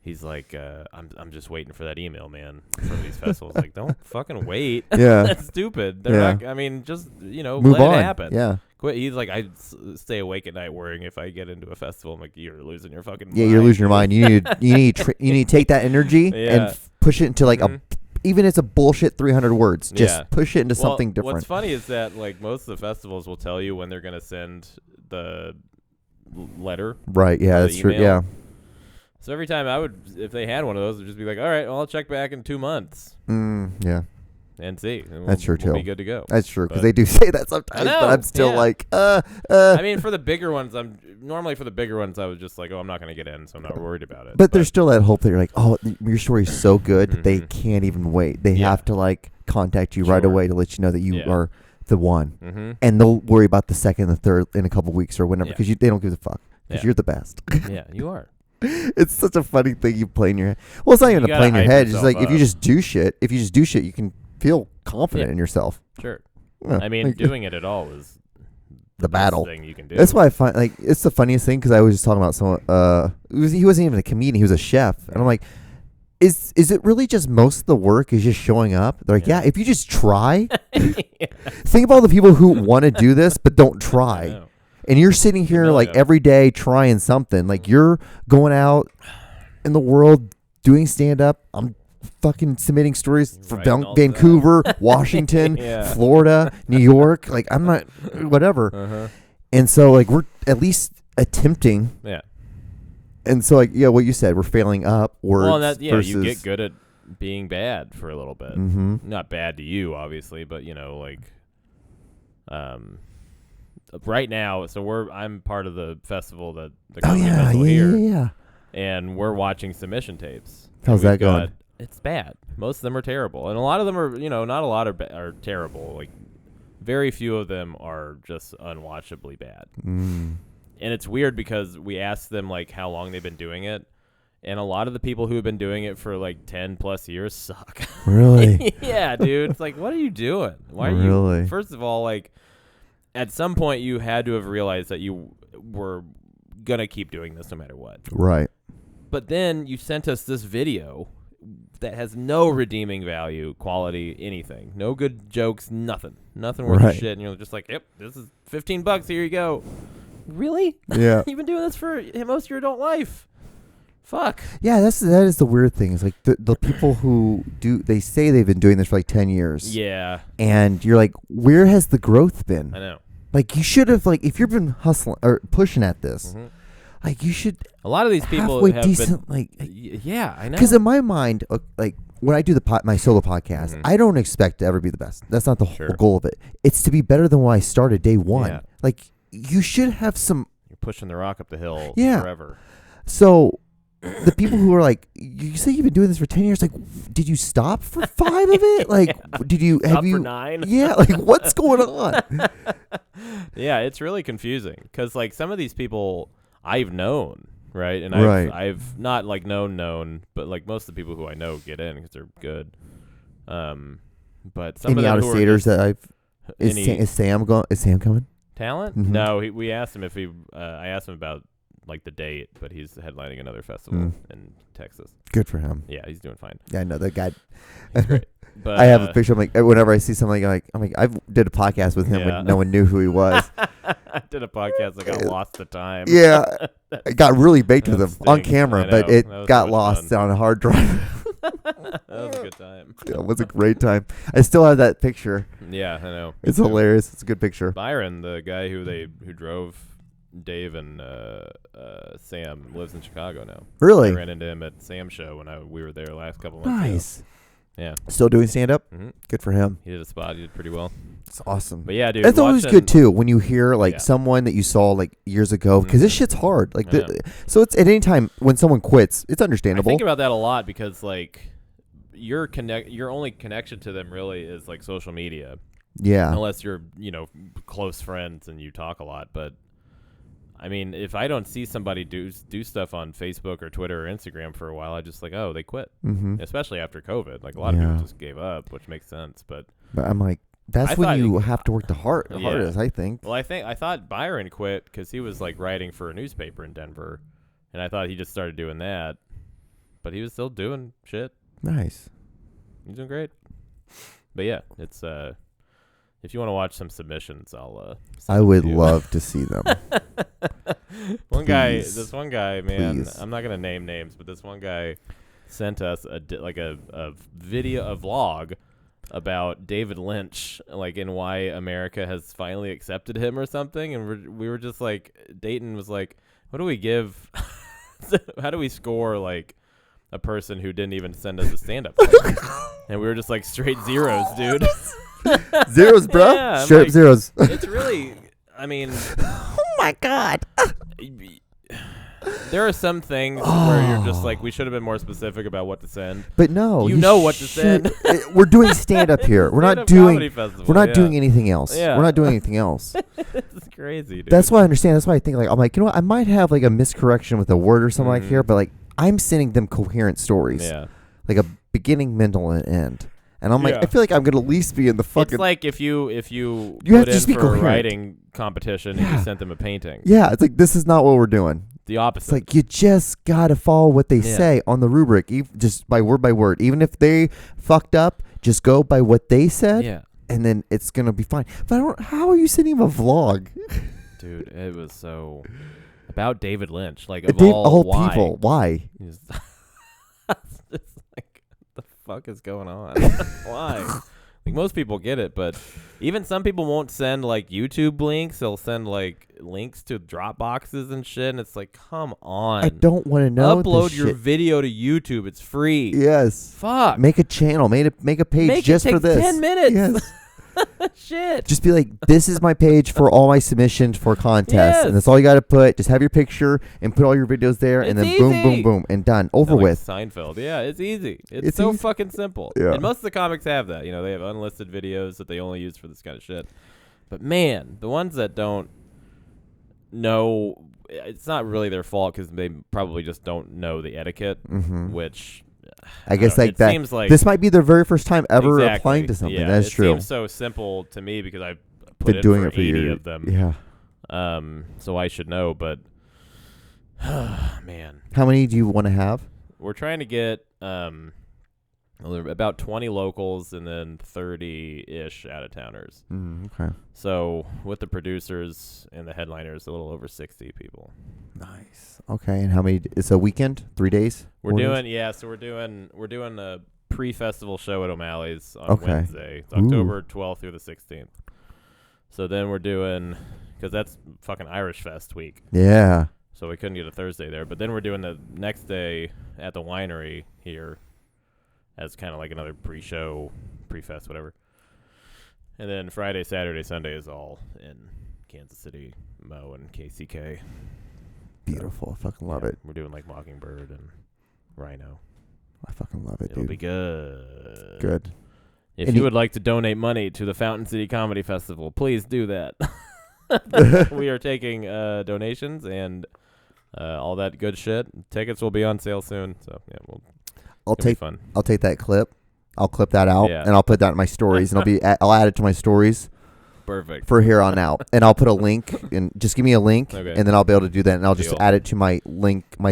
He's like, I'm just waiting for that email, man, from these festivals. Like, don't fucking wait. Yeah. That's stupid. They're not, I mean, just, move let on. it happen. Yeah. Quit. He's like, I stay awake at night worrying if I get into a festival. I'm like, you're losing your fucking mind. Yeah, you're losing your mind. You need to take that energy and push it into like even if it's a bullshit 300 words, just push it into something different. What's funny is that like most of the festivals will tell you when they're going to send the letter. Right. Yeah, that's true. Yeah. So every time if they had one of those, I'd just be like, all right, well, I'll check back in 2 months. Yeah. And see. And that's true, too. We'll be good to go. That's true, because they do say that sometimes, but I'm still like, I mean, for the bigger ones, I was just like, oh, I'm not going to get in, so I'm not worried about it. But there's still that hope that you're like, oh, your story's so good that they can't even wait. They have to, like, contact you right away to let you know that you are the one. And they'll worry about the second and the third in a couple weeks or whenever, because they don't give a fuck, because you're the best. Yeah, you are. It's such a funny thing you play in your head. Well, it's not even a play in your head. It's like if you just do shit, you can feel confident in yourself. Sure. I mean, doing it at all is the battle thing you can do. That's why I find like it's the funniest thing because I was just talking about someone. He wasn't even a comedian. He was a chef, and I'm like, is it really just most of the work is just showing up? They're like, yeah if you just try. Think about all the people who want to do this but don't try. And you're sitting here like every day trying something. Like you're going out in the world doing stand up. I'm fucking submitting stories for Vancouver, Washington, Florida, New York. Like I'm not whatever. And so like we're at least attempting. Yeah. And so like what you said, we're failing up words. Well, versus you get good at being bad for a little bit. Not bad to you, obviously, but right now, so I'm part of the festival that the festival here. Yeah. And we're watching submission tapes. How's that going? It's bad. Most of them are terrible, and a lot of them are, not a lot are terrible. Like, very few of them are just unwatchably bad. And it's weird because we asked them like how long they've been doing it, and a lot of the people who have been doing it for like 10 plus years suck. Really? Yeah, dude. It's like, what are you doing? Why are you? First of all, like, at some point you had to have realized that you were gonna keep doing this no matter what. Right. But then you sent us this video that has no redeeming value, quality, anything. No good jokes, nothing worth a shit. And you're just like, yep, this is $15. Here you go. Really? Yeah. You've been doing this for most of your adult life. Fuck. Yeah, that is the weird thing. It's like the people who they say they've been doing this for like 10 years. Yeah. And you're like, where has the growth been? I know. Like you should have if you've been hustling or pushing at this, like you should. A lot of these people have decent, been, yeah, I know. Because in my mind, like when I do my solo podcast, I don't expect to ever be the best. That's not the whole goal of it. It's to be better than when I started day one. Yeah. Like you should have some. You're pushing the rock up the hill forever. So the people who are like, you say you've been doing this for 10 years. Like, did you stop for 5 of it? Like, did you stop for 9? Yeah. Like, what's going on? Yeah, it's really confusing because like some of these people I've known, right? And I've not like known, but like most of the people who I know get in because they're good. But some of the out-of-staters that is Sam coming? Talent? Mm-hmm. No, we asked him if I asked him about like the date, but he's headlining another festival in Texas. Good for him. Yeah, he's doing fine. Yeah, I know that guy. He's great. But I have a picture. I'm like, whenever I see something, I'm like, I did a podcast with him when no one knew who he was. I did a podcast. I got lost the time. Yeah, I got really baked with him on stinks. camera, I but know. it That was got so much lost fun. on a hard drive. That was a good time. Yeah, it was a great time. I still have that picture. Yeah, I know. Me It's too. hilarious. It's a good picture. Byron, the guy who drove Dave and Sam, lives in Chicago now. Really? I ran into him at Sam's show when we were there last couple months ago. Nice. Yeah. Still doing stand up? Mm-hmm. Good for him. He did a spot. He did pretty well. It's awesome. But yeah, dude. That's always watching- good too when you hear like Yeah. someone that you saw like years ago because this Mhm. shit's hard. Like, Yeah. so it's at any time when someone quits, it's I understandable. think about that a lot because like your only connection to them really is like social media, Yeah. unless you're close friends and you talk a lot. But I mean, if I don't see somebody do stuff on Facebook or Twitter or Instagram for a while, I just like, oh, they quit. Mm-hmm. Especially after COVID, like a lot of Yeah. people just gave up, which makes sense. But But I'm like, that's I when thought you he- have to work the Yeah. hardest, I think. well, I thought Byron quit because he was like writing for a newspaper in Denver, and I thought he just started doing that, but he was still doing shit. Nice. He's doing great. But yeah, it's if you want to watch some submissions, I'll. I would love to see them. This one guy, man. Please. I'm not gonna name names, but this one guy sent us a video, a vlog about David Lynch, like, and why America has finally accepted him or something, and we were just like, Dayton was like, what do we give? How do we score like a person who didn't even send us a stand-up? And we were just like straight zeros, dude. Zeros, bro. Yeah, I'm Straight like- zeros. It's really, I mean, Oh my god. there are some things where you're just like, we should have been more specific about what to send. But no, You know what to should- send. We're doing stand up here. We're not Stand-up doing. comedy festival, We're not yeah. doing anything else. Yeah. We're not doing anything else. It's crazy, dude. That's why I understand. That's why I think like I'm like, you know what? I might have like a miscorrection with a word or something like Mhm. here, but like I'm sending them coherent stories, Yeah. like a beginning, middle, and end. And I'm like, Yeah. I feel like I'm gonna at least be in the fucking. It's like if you You have put to in just be for a coherent. writing competition and Yeah. you sent them a painting. Yeah, it's like this is not what we're doing. The opposite. It's like you just gotta follow what they Yeah. say on the rubric, just by word. Even if they fucked up, just go by what they said, yeah. and then it's gonna be fine. But I don't. How are you sending him a vlog? Dude, it was so about David Lynch. Like, of Dave, all why? people, why? He's just like, what the fuck is going on? Why? Like, most people get it, but even some people won't send like YouTube links. They'll send like links to Dropboxes and shit, and it's like, come on. I don't want to know. Upload this your shit. video to YouTube. It's free. Yes. Fuck. Make a channel. Make a page Make just it take for this. 10 minutes. Yes. Shit. Just be like, this is my page for all my submissions for contests, Yes. and that's all you got to put. Just have your picture and put all your videos there, and It's then boom, boom, easy. boom, and done. Over Like with. Seinfeld. Yeah, it's easy. It's It's so easy. fucking simple. Yeah. And most of the comics have that. You know, they have unlisted videos that they only use for this kind of shit. But man, the ones that don't know, it's not really their fault because they probably just don't know the etiquette, Mm-hmm. which I guess don't know, like it that. seems like This might be their very first time ever exactly, applying to something. Yeah, That's it true. seems so simple to me because I've put Been in doing for it for 80 years. of them. Yeah. So I should know, but man, How many do you want to have? we're trying to get well, there are about 20 locals and then 30-ish out-of-towners. Okay. So with the producers and the headliners, a little over 60 people. Nice. Okay. And how many? It's a weekend. 3 days. We're 4 days? doing so we're doing a pre-festival show at O'Malley's on Okay. Wednesday. It's Ooh. October 12th through the 16th. So then we're doing, because that's fucking Irish Fest week. Yeah. So we couldn't get a Thursday there. But then we're doing the next day at the winery here as kind of like another pre-show, pre-fest, whatever. And then Friday, Saturday, Sunday is all in Kansas City, Mo, and KCK. Beautiful. I fucking love Yeah, it. We're doing like Mockingbird and Rhino. I fucking love it, It'll dude. be good. Good. If And you you- would like to donate money to the Fountain City Comedy Festival, please do that. We are taking donations and all that good shit. Tickets will be on sale soon, so yeah, it'll be fun. I'll take that clip. I'll clip that out Yeah. and I'll put that in my stories and I'll add it to my stories. Perfect. for here on out, and I'll put a link, and just give me a link, Okay. and then I'll be able to do that, and I'll just Deal. add it to my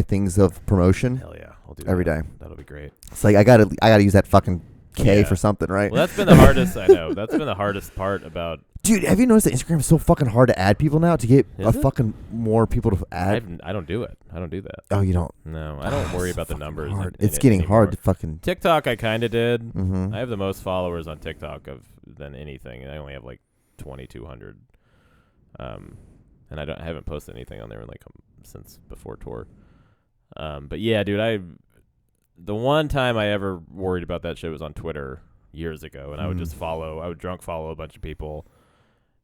things of promotion. Hell yeah, I'll do every that. day. That'll be great. It's like I gotta use that fucking K Yeah. for something, right? Well, that's been the hardest. I know that's been the hardest part about. Dude, have you noticed that Instagram is so fucking hard to add people now to get Is it? fucking more people to add? I don't do it. I don't do that. Oh, you don't? No, I don't worry It's about the fucking numbers. hard. in It's it getting anymore. hard to fucking. TikTok, I kind of did. Mm-hmm. I have the most followers on TikTok than anything, and I only have like 2,200. And I haven't posted anything on there in like since before tour. But yeah, dude, the one time I ever worried about that shit was on Twitter years ago, and I would just I would drunk follow a bunch of people,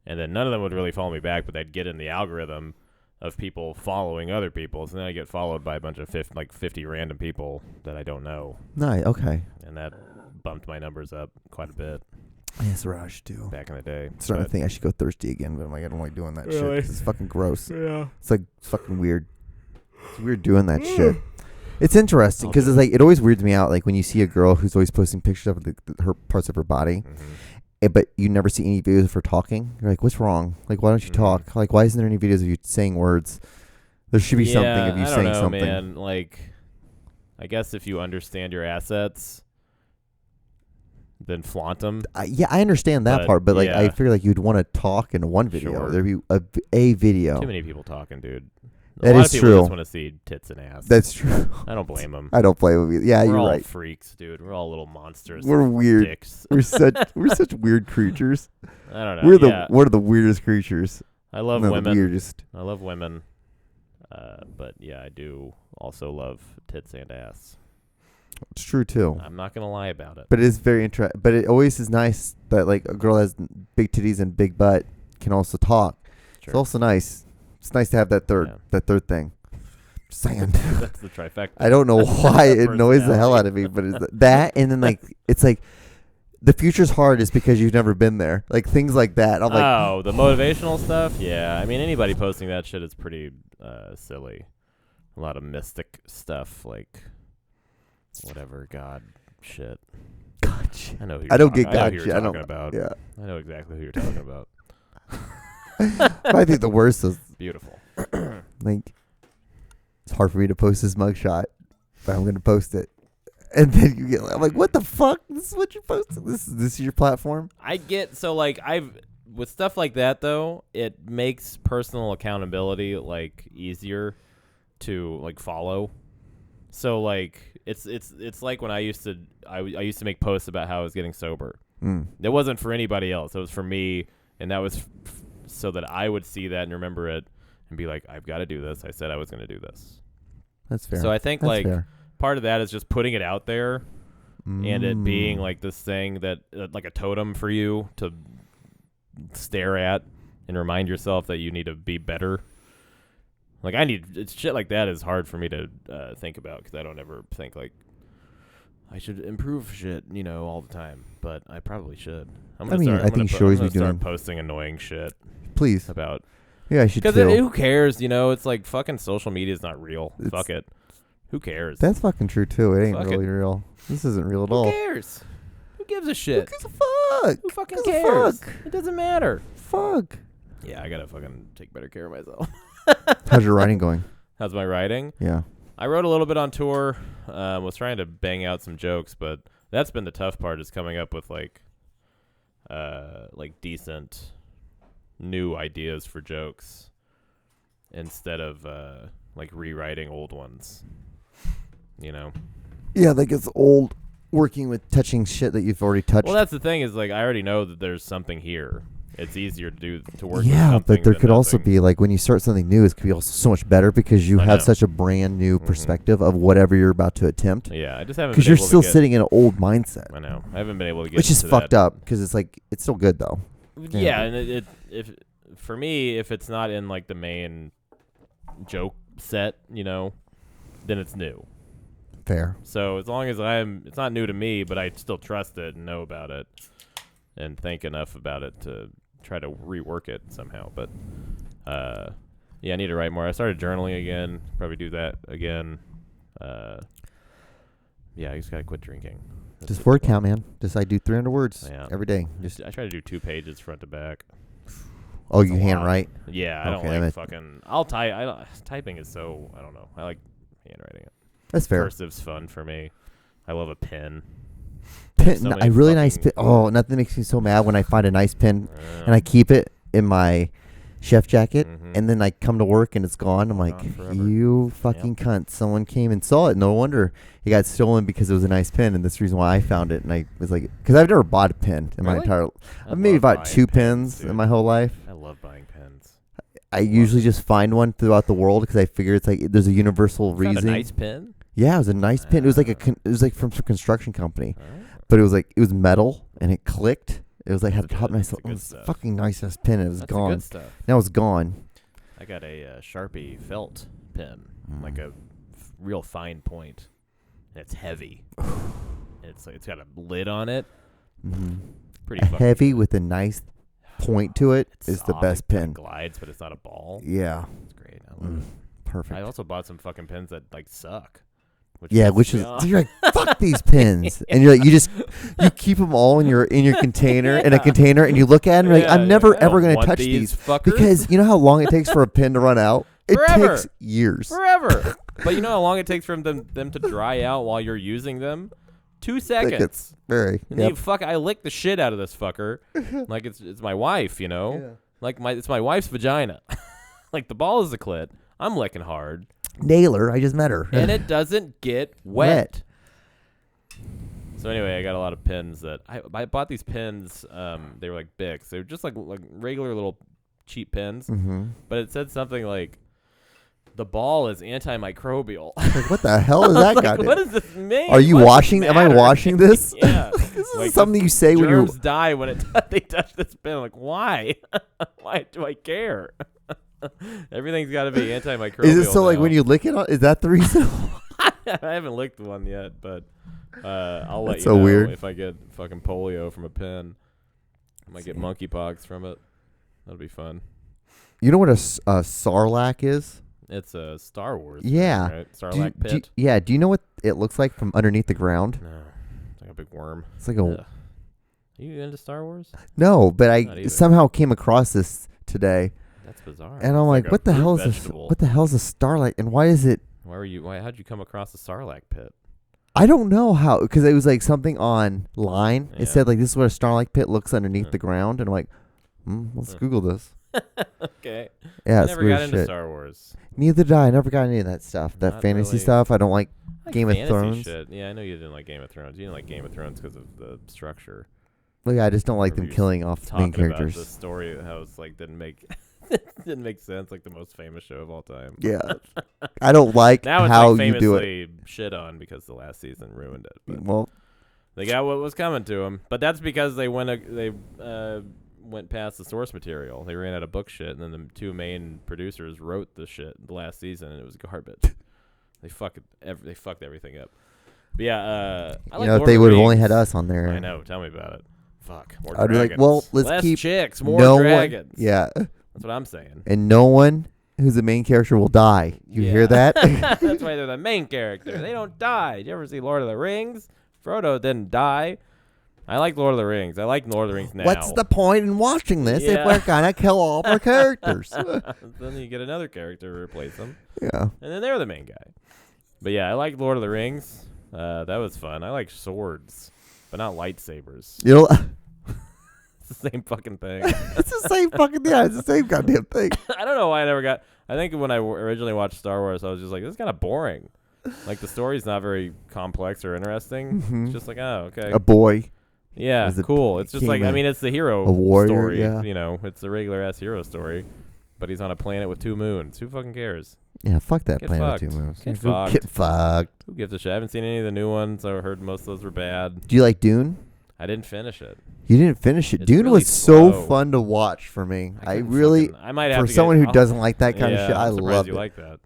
and then none of them would really follow me back, but they'd get in the algorithm of people following other people, so then I get followed by a bunch of 50 random people that I don't know. Nice. Okay. And that bumped my numbers up quite a bit Yeah, that's what I should do. back in the day. Starting to think I should go thirsty again, but I'm like, I don't like doing that shit. Really? 'Cause it's fucking gross. Yeah. It's like fucking weird. It's weird doing that shit. It's interesting because it's like it always weirds me out. Like when you see a girl who's always posting pictures of her parts of her body, but you never see any videos of her talking. You're like, what's wrong? Like, why don't you talk? Like, why isn't there any videos of you saying words? There should be something of you saying something. Man. Like, I guess if you understand your assets, then flaunt them. Yeah, I understand that part, but like, I figure like you'd want to talk in one video. Sure. There'd be a video. Too many people talking, dude. That a lot is of people true. just want to see tits and ass. That's true. I don't blame them. I don't blame you. Yeah, We're you're all right. freaks, dude. We're all little monsters. We're with weird. Dicks. We're such weird creatures. I don't know. We're one of the weirdest creatures. I love The women. weirdest. I love women. But yeah, I do also love tits and ass. It's true too. I'm not gonna lie about it. But it is very interesting. But it always is nice that like a girl that has big titties and big butt can also talk. Sure. It's also nice. It's nice to have that third thing. Just saying. That's the trifecta. I don't know That's why the it annoys the hell out of me, but it's that, and then like it's like the future's hard is because you've never been there. Like things like that. I'm like, the motivational stuff. Yeah, I mean anybody posting that shit is pretty silly. A lot of mystic stuff, like whatever God shit. God shit. I know. Who I don't you're get talking- I know God who you're shit. I talking don't. about. Yeah. I know exactly who you're talking about. But I think the worst is Beautiful. like it's hard for me to post this mugshot, but I'm gonna post it. And then you get, I'm like, what the fuck? This is what you posted. This is your platform. I get so like with stuff like that though, it makes personal accountability like easier to like follow. So like it's like when I used to make posts about how I was getting sober. It wasn't for anybody else. It was for me, and that was so that I would see that and remember it and be like, I've got to do this. I said I was going to do this. That's fair. So I think That's like fair. part of that is just putting it out there and it being like this thing that like a totem for you to stare at and remind yourself that you need to be better. Like it's shit like that is hard for me to think about because I don't ever think like I should improve shit, all the time. But I probably should. I think you should always be doing posting annoying shit. Please. About. Yeah, I should too. Because who cares? It's like fucking social media is not real. Fuck it. Who cares? That's fucking true too. It ain't Fuck really real. This isn't real at all. Who cares? Who gives a shit? Who gives a fuck? Who fucking Who gives a cares? fuck? It doesn't matter. Fuck. Yeah, I gotta fucking take better care of myself. How's your writing going? How's my writing? Yeah. I wrote a little bit on tour. Was trying to bang out some jokes, but that's been the tough part is coming up with like decent new ideas for jokes instead of like rewriting old ones. Yeah, like it's old working with touching shit that you've already touched. Well, that's the thing is like I already know that there's something here. It's easier to work with yeah, something but there than could also nothing. be like when you start something new, it could be also so much better because you I have know. such a brand new perspective of whatever you're about to attempt. Yeah, I just haven't Because been you're able to still get- sitting in an old mindset, I know. I haven't been able to get which is into fucked that. up because it's like it's still good though. Yeah, and if for me, if it's not in like the main joke set, then it's new. Fair. So as long as it's not new to me, but I still trust it and know about it and think enough about it to try to rework it somehow. But yeah, I need to write more. I started journaling again. Probably do that again. Yeah, I just gotta quit drinking. That's Just it. word count, man. I do 300 words Yeah. every day. I try to do 2 pages front to back. Oh, It's you a hand lot. write? Yeah, I don't Okay, like fucking. I'll type. Typing is so. I don't know. I like handwriting it. That's fair. Cursive's fun for me. I love a pen. Pen, a really nice pen. Oh, nothing makes me so mad when I find a nice pen and I keep it in my chef jacket, and then I come to work and it's gone. I'm like, you fucking cunt. Someone came and saw it. No wonder it got stolen because it was a nice pen, and this is the reason why I found it. And I was like, because I've never bought a pen in my entire life. I've maybe bought 2 pens in my whole life. I love buying pens. I usually just find one throughout the world because I figure it's like there's a universal reason. A nice pen? Yeah, it was a nice pen. It was like it was like from some construction company, but it was metal and it clicked. It was like had a top nice. It was fucking nicest pen. It was gone. Good stuff. Now it's gone. I got a Sharpie felt pen, like a real fine point, and it's heavy. It's got a lid on it. Pretty fucking heavy with a nice point to it is the best pen. It glides, but it's not a ball. Yeah, it's great. I love it. Perfect. I also bought some fucking pens that like suck. Which is you're like, fuck these pens, and you're like you keep them all in your container in a container, and you look at them and you're like, I'm never ever gonna touch these fuckers. Because you know how long it takes for a pen to run out. It Forever. takes years. Forever. But you know how long it takes for them to dry out while you're using them? 2 seconds. Very. And I lick the shit out of this fucker, like it's my wife, you know, like it's my wife's vagina, like the ball is the clit. I'm licking hard. Nailer, I just met her. And it doesn't get wet. So anyway, I got a lot of pins that I bought these pins. They were like Bics. They were just like regular little cheap pins. But it said something like, the ball is antimicrobial. Like, what the hell is that like, what does this mean? Are you washing? Am I washing this? Yeah. This is something you say when germs die when they touch this pin. I'm like, why? Why do I care? Everything's got to be antimicrobial. Is it so now. like when you lick it? Is that the reason? I haven't licked one yet, but I'll let That's you so know weird. if I get fucking polio from a pen. I might get monkeypox from it. That'll be fun. You know what a sarlacc is? It's a Star Wars. Yeah. Thing, right? Sarlacc pit. Do you know what it looks like from underneath the ground? No, it's like a big worm. It's like a. Are you into Star Wars? No, but I somehow came across this today. That's bizarre. And I'm like, what the hell is a starlight, and why is it? How'd you come across the Sarlacc pit? I don't know how, because it was like something online. It said like this is what a starlight pit looks underneath the ground, and I'm like, let's Google this. Okay. Yeah, I it's never weird got into shit. Star Wars. Neither did I. I never got any of that stuff. That Not fantasy really. stuff. I don't like I Game of fantasy Thrones. Shit. Yeah, I know you didn't like Game of Thrones. You didn't like Game of Thrones because of the structure. Well, yeah, I just don't like them Remember killing off the main characters. About the story how it's like didn't make sense, like the most famous show of all time. Yeah, I don't like now it's how like you do it. famously shit on because the last season ruined it. But Well, they got what was coming to them, but that's because they went past the source material. They ran out of book shit, and then the 2 main producers wrote the shit the last season, and it was garbage. They fucked everything up. But yeah, I like if Lord they of the would have only Rings. had us on there. I know. Tell me about it. Fuck. More I'd be dragons. like, well, let's less keep chicks, more dragons. Yeah, That's what I'm saying. and no one who's the main character will die. You hear that? That's why they're the main character. They don't die. Did you ever see Lord of the Rings? Frodo didn't die. I like Lord of the Rings. I like Lord of the Rings now. What's the point in watching this if we're gonna kill all of our characters? Then you get another character to replace them. Yeah. And then they're the main guy. But yeah, I like Lord of the Rings. That was fun. I like swords, but not lightsabers. You know, It's the same fucking thing. it's the same fucking thing. It's the same goddamn thing. I don't know why I never got. I think when I originally watched Star Wars, I was just like, this is kind of boring. Like the story's not very complex or interesting. It's just like, oh, okay. A boy. Yeah, cool. It's just like, I mean, it's the hero a warrior, story. yeah. You know, it's the regular ass hero story. But he's on a planet with 2 moons. Who fucking cares? Yeah, fuck that Get planet fucked. 2 moons. Get Go fucked. Get fucked. Who gives a shit? I haven't seen any of the new ones. I heard most of those were bad. Do you like Dune? I didn't finish it. You didn't finish it. It's Dune really was so slow. fun to watch for me. I couldn't really, fucking- I might have for to someone get, who doesn't like that kind of shit, I I'm surprised loved you it. like that.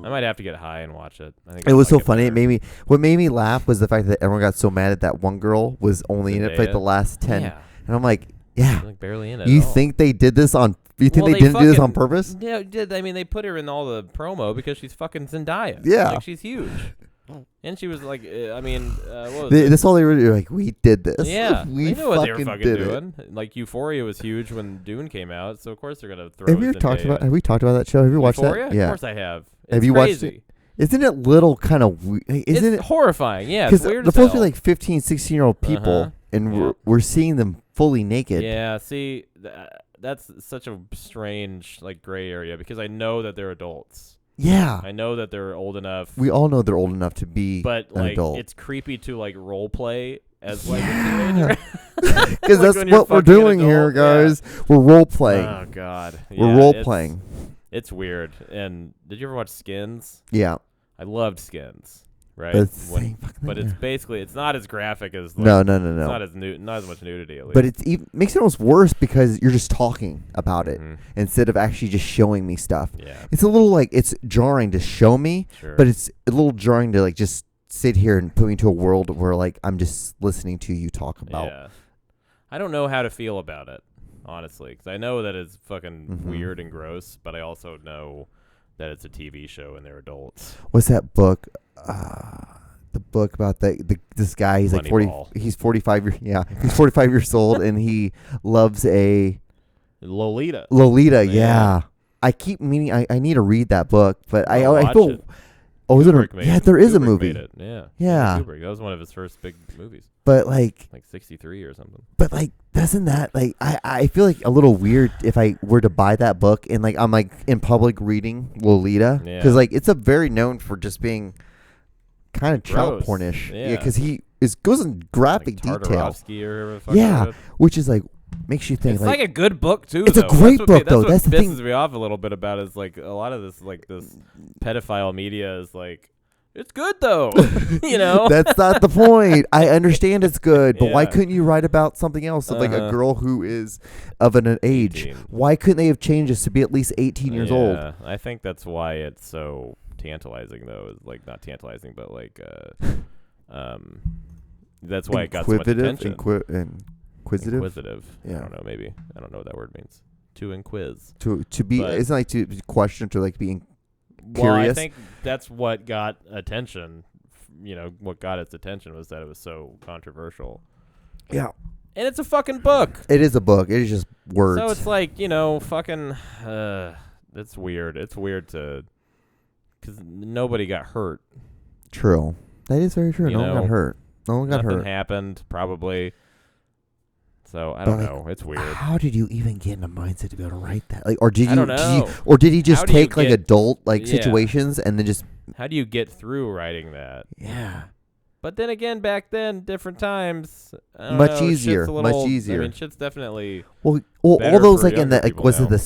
I might have to get high and watch it. I think It I'd was so like funny. better. What made me laugh was the fact that everyone got so mad at that one girl was only in it for like Zendaya? the last 10. Yeah. And I'm like, yeah. She's, like barely in it. You at all. think they did this on? You think Well, they didn't do this on fucking- purpose? Yeah, did. I mean, they put her in all the promo because she's fucking Zendaya. Yeah. Like, she's huge. And she was like, I mean, what was This all they were doing, like, we did this. Yeah, we they know what they were fucking fucking did doing. Like Euphoria was huge when Dune came out, so of course they're gonna throw. Have you talked about? Zendaya. Have we talked about that show? Have you watched Euphoria? that? Yeah. Of course I have. It's Have you crazy. watched it? Isn't it little kind of weird? Isn't it's it horrifying? Yeah, it's because weird. they're as supposed to be hell. like 15, 16-year-old people, Uh-huh. and Yeah. we're seeing them fully naked. Yeah, see, that's such a strange like gray area because I know that they're adults. Yeah. I know that they're old enough. We all know they're old enough to be but an like adult. it's creepy to like role play as like a Yeah. teenager. Because Like that's when you're what we're fucking an doing here, adult, yeah. guys. We're role playing. Oh god. We're Yeah, role it's- playing. It's weird. And did you ever watch Skins? Yeah. I loved Skins. Right? But it's the same fucking but thing, it's yeah. basically it's not as graphic as like, No. It's not as not as much nudity at least. But it's even makes it almost worse because you're just talking about it Mhm. instead of actually just showing me stuff. Yeah. It's a little like it's jarring to show me, Sure. but it's a little jarring to like just sit here and put me into a world where like I'm just listening to you talk about. Yeah. I don't know how to feel about it, honestly, because I know that it's fucking Mhm. weird and gross, but I also know that it's a TV show and they're adults. What's that book? The book about this guy. He's like 40. Moneyball. He's 45. He's 45 years old and he loves a Lolita. Lolita. Yeah. Yeah. I keep meaning I need to read that book, but I watch feel. it. Oh, is it? Kubrick made Yeah, it. there is a Kubrick movie. made it. Yeah. Yeah. Kubrick. That was one of his first big movies, But like 63 or something. doesn't that like I feel like a little weird if I were to buy that book and like I'm like in public reading Lolita Yeah. because like it's a very known for just being kind of child Gross. pornish. Yeah. Because he goes in graphic Like detail. Tartarovsky or whoever the fuck Yeah, wrote it. which is like makes you think It's like, like a good book too. It's a though. great That's what book, though. That's That's what the pisses thing. me off a little bit about is like a lot of this like this pedophile media is like it's good though. You know. that's not the point. I understand it's good, but why Yeah. couldn't you write about something else of like a Uh-huh. girl who is of an age? 18. Why couldn't they have changed this to be at least 18 years old? Yeah, I think that's why it's so tantalizing though. Is like not tantalizing, but like that's why it got so much attention. Inquisitive. Inquisitive. Yeah. I don't know. Maybe I don't know what that word means. To inquiz. To be, But- it's not like to question, to like being Well, I curious. think that's what got attention. You know, what got its attention was that it was so controversial. Yeah, And it's a fucking book. it is a book. It is just words. So it's like, you know, fucking, it's weird. It's weird because nobody got hurt. true. That is very true. You No one know, got hurt. No one got Nothing hurt. happened, probably. So I don't But, like, know. It's weird. How did you even get in a mindset to be able to write that? Like, or did I you? don't Did know. you or did he just How do you take like get- adult like Yeah. situations and then just? How do you get through writing that? Yeah. But then again, back then, different times. I don't Much know, shit's easier, a much little- easier. I mean, shit's definitely. Well, Better all those for like in younger the like people was now. it the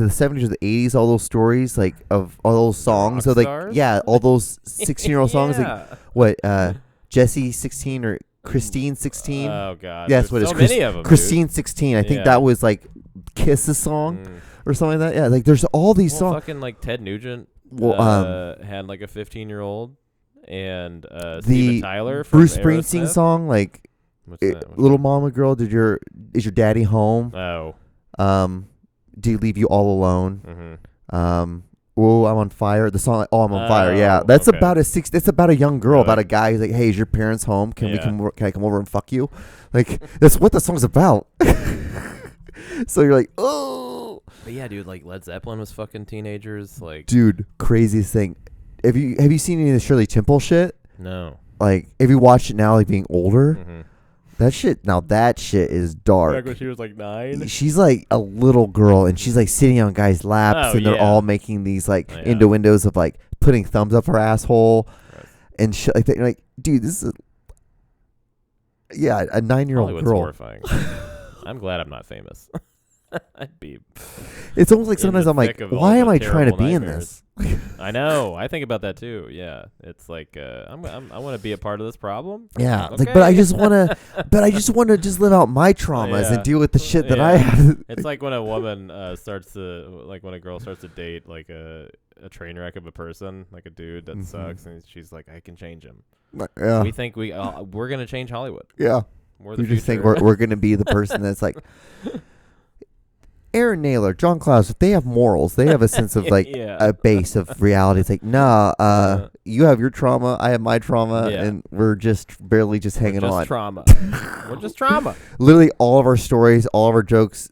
70s or the 80s? All those stories like of all those songs. So rock like stars? yeah, all those 16-year-old songs. Like Yeah. what? Jesse 16 or Christine 16. Oh god. Yes, There's what is so Chris- many of them. Christine 16. I think Yeah. that was like Kiss's song or something like that. Yeah, like there's all these Well, songs. fucking like Ted Nugent Well, had like a 15-year-old, and the Steven Tyler from Bruce Springsteen Aerosmith. song, like What's that? What's "Little Mama Girl, is your daddy home?" that? Oh. Do you leave you all alone? Mm-hmm. Oh, I'm on fire. The song, like, "Oh, I'm on fire." Yeah, Oh, that's okay. about It's about a young girl, Really? about a guy who's like, "Hey, is your parents home? Can Yeah. Can I come over and fuck you?" Like that's what the song's about. So you're like, oh, But yeah, dude, like Led Zeppelin was fucking teenagers. Like, dude, craziest thing. Have you seen any of the Shirley Temple shit? no. Like, if you watch it now, like being older, Mm-hmm. that shit is dark. Back when she was like 9. She's like a little girl, and she's like sitting on guys' laps, Oh, and they're yeah. all making these like Yeah. innuendos of like putting thumbs up her asshole Right. and shit like that. You're like, dude, this is a 9-year-old Hollywood's girl. horrifying. I'm glad I'm not famous. I'd be. It's almost like in sometimes the I'm like, thick of all why the am I trying to terrible be in nightmares. this? I know. I think about that too. Yeah, it's like I want to be a part of this problem. Yeah, Okay. like, but I just want to, just live out my traumas Yeah. and deal with the shit that I Yeah. have. It's like when a woman when a girl starts to date like a train wreck of a person, like a dude that Mhm. sucks, and she's like, I can change him. Yeah, We think we're gonna change Hollywood. yeah. We're the You just think future. we're gonna be the person that's like. Aaron Naylor, John Klaus, if they have morals, they have a sense of like a base of reality. It's like, nah, you have your trauma, I have my trauma, and we're just barely just hanging on. Trauma. We're just trauma. Literally, all of our stories, all of our jokes,